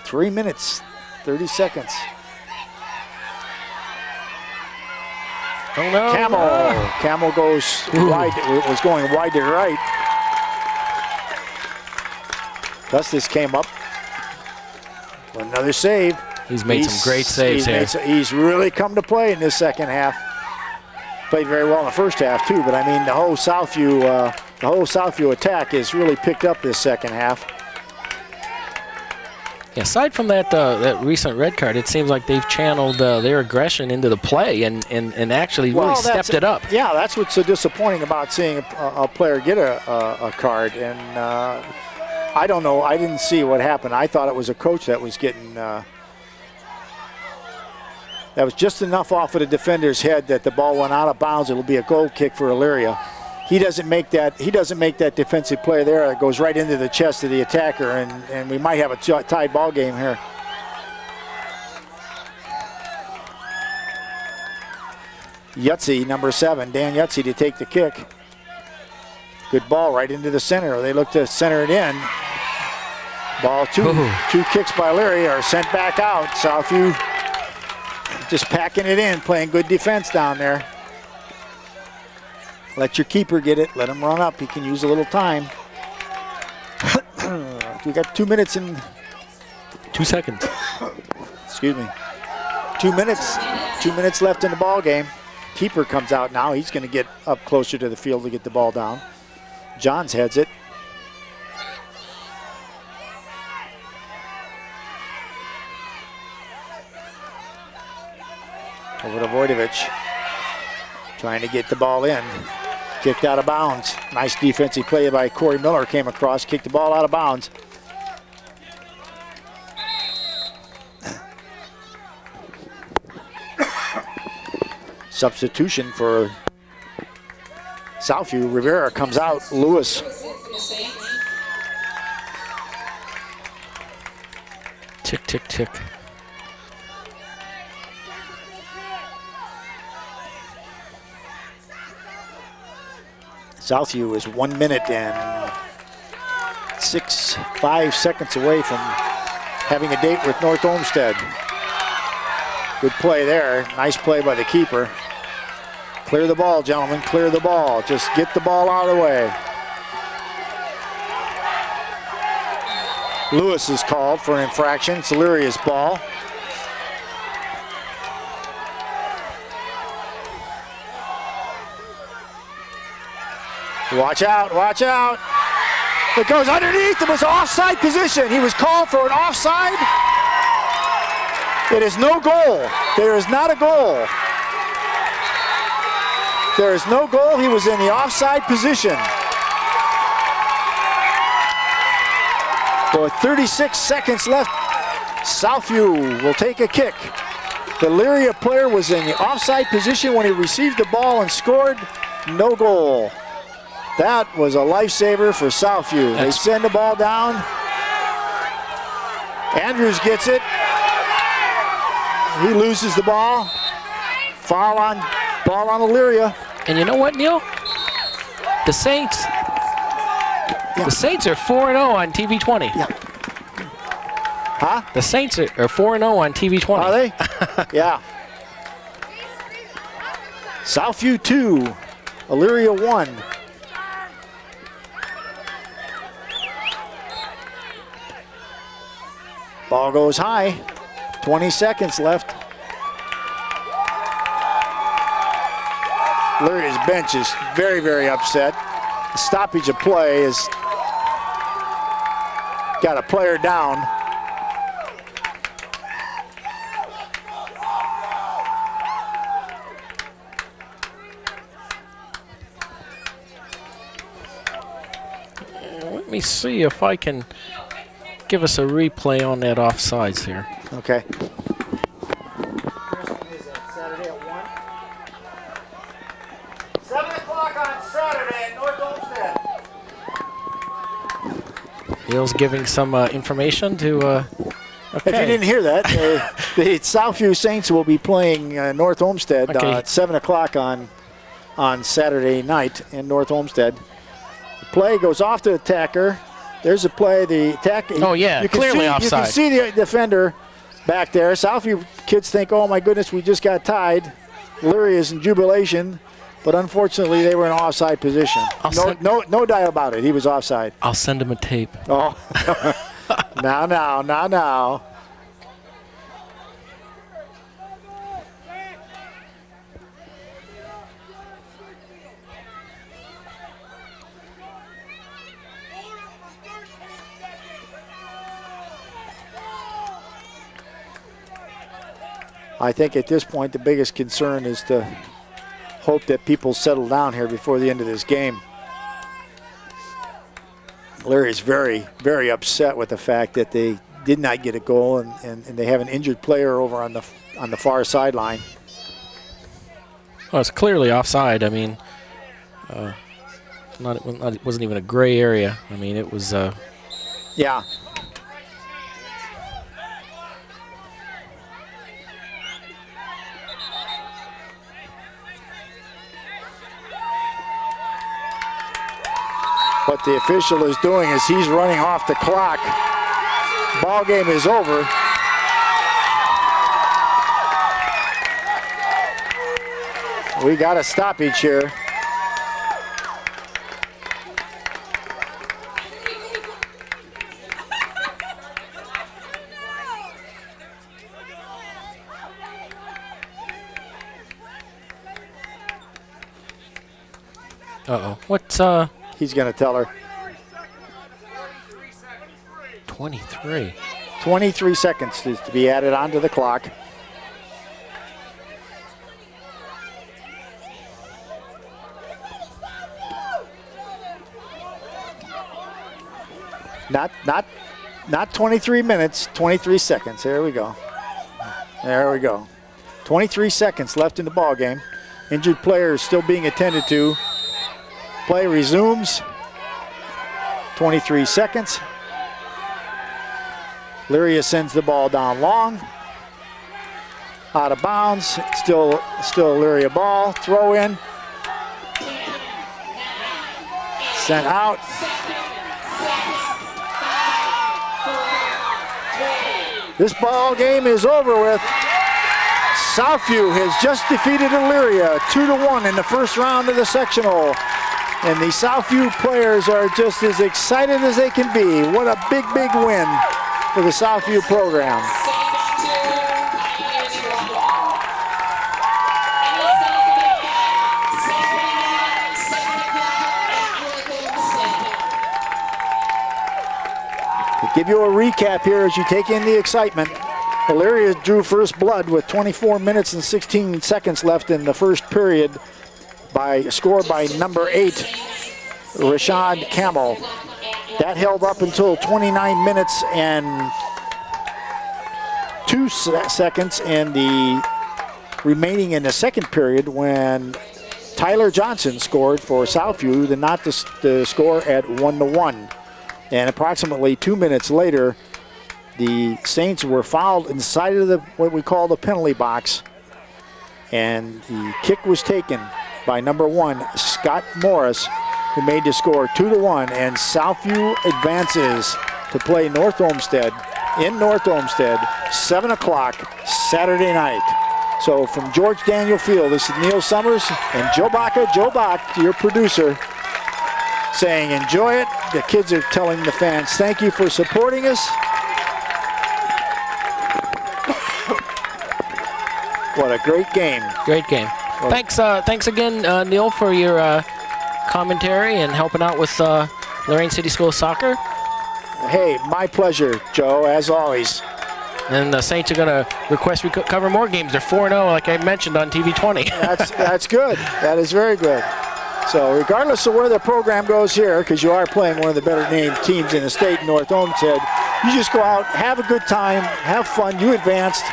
3 minutes, 30 seconds. Oh no. Camel goes wide, was going wide to right. Custis came up for another save. He's made some great saves here. He's really come to play in this second half. Played very well in the first half too, but I mean the whole Southview attack has really picked up this second half. Yeah, aside from that recent red card, it seems like they've channeled their aggression into the play and actually really stepped it up. Yeah, that's what's so disappointing about seeing a player get a card. And I don't know, I didn't see what happened. I thought it was a coach that was getting, that was just enough off of the defender's head that the ball went out of bounds. It'll be a goal kick for Elyria. He doesn't make that defensive play there. It goes right into the chest of the attacker, and we might have a tied ball game here. Yutzi, number 7, Dan Yutzi to take the kick. Good ball right into the center. They look to center it in. Ball two kicks by Elyria are sent back out. Southview just packing it in, playing good defense down there. Let your keeper get it. Let him run up. He can use a little time. We got 2 minutes and 2 seconds. Excuse me. 2 minutes. 2 minutes left in the ball game. Keeper comes out now. He's going to get up closer to the field to get the ball down. Johns heads it. Over to Voidovich. Trying to get the ball in. Kicked out of bounds. Nice defensive play by Corey Miller. Came across, kicked the ball out of bounds. Substitution for Southview. Rivera comes out. Lewis. Tick, tick, tick. Southview is 1 minute and 5 seconds away from having a date with North Olmsted. Good play there. Nice play by the keeper. Clear the ball, gentlemen. Clear the ball. Just get the ball out of the way. Lewis is called for an infraction. It's Elyria's ball. Watch out, watch out. It goes underneath. It was offside position. He was called for an offside. It is no goal. There is not a goal. There is no goal. He was in the offside position. With 36 seconds left, Southview will take a kick. The Elyria player was in the offside position when he received the ball and scored. No goal. That was a lifesaver for Southview. They send the ball down. Andrews gets it. He loses the ball. Foul on Elyria. And you know what, Neil? The Saints. Yeah. The Saints are 4-0 on TV 20. Yeah. Huh? The Saints are 4-0 on TV 20. Are they? Yeah. Southview 2, Elyria 1. Ball goes high. 20 seconds left. Elyria's bench is very, very upset. The stoppage of play has got a player down. Let me see if I can give us a replay on that offsides here. Okay. Saturday at 1. 7 o'clock on Saturday at North Olmsted. Neil's giving some information to. Okay. If you didn't hear that, the Southview Saints will be playing North Olmsted at 7 o'clock on Saturday night in North Olmsted. The play goes off to the attacker. There's a play. The attack. Oh yeah, clearly offside. You can see the defender back there. Southview kids think, "Oh my goodness, we just got tied." Elyria is in jubilation, but unfortunately they were in offside position. No doubt about it. He was offside. I'll send him a tape. Oh, now. I think at this point the biggest concern is to hope that people settle down here before the end of this game. Larry is very, very upset with the fact that they did not get a goal and they have an injured player over on the far sideline. Well, it's clearly offside. I mean, it wasn't even a gray area. I mean, it was. Yeah. What the official is doing is he's running off the clock. Ball game is over. We got a stoppage here. Uh-oh. What's He's going to tell her. 23. 23 seconds is to be added onto the clock. Not 23 minutes, 23 seconds. There we go. There we go. 23 seconds left in the ball game. Injured player is still being attended to. Play resumes. 23 seconds. Elyria sends the ball down long. Out of bounds. Still Elyria ball. Throw in. Sent out. This ball game is over with. Southview has just defeated Elyria 2-1 in the first round of the sectional. And the Southview players are just as excited as they can be. What a big, big win for the Southview program. To give you a recap here as you take in the excitement, Elyria drew first blood with 24 minutes and 16 seconds left in the first period by a score by number 8, Rashad Camel. That held up until 29 minutes and 2 seconds in the remaining in the second period when Tyler Johnson scored for Southview, not the score at 1-1. And approximately 2 minutes later, the Saints were fouled inside of what we call the penalty box. And the kick was taken by number 1, Scott Morris, who made the score 2-1. And Southview advances to play North Olmsted in North Olmsted, 7 o'clock Saturday night. So from George Daniel Field, this is Neil Summers and Joe Bach, your producer, saying enjoy it. The kids are telling the fans thank you for supporting us. What a great game. Great game. Well, thanks again, Neil, for your commentary and helping out with Lorain City School soccer. Hey, my pleasure, Joe, as always. And the Saints are going to request we cover more games. They're 4-0, like I mentioned on TV 20. That's good. That is very good. So regardless of where the program goes here, because you are playing one of the better named teams in the state, North Olmsted, you just go out, have a good time, have fun. You advanced.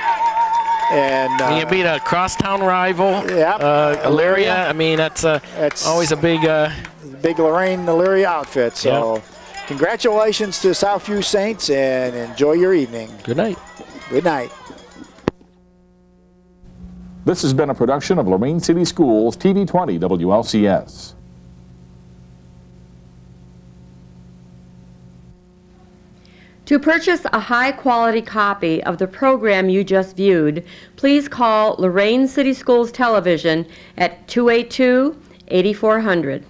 And you beat a crosstown rival, Elyria. I mean, that's always a big Lorain Elyria outfit. So congratulations to Southview Saints, and enjoy your evening. Good night. Good night. This has been a production of Lorain City Schools, TV 20 WLCS. To purchase a high-quality copy of the program you just viewed, please call Lorain City Schools Television at 282-8400.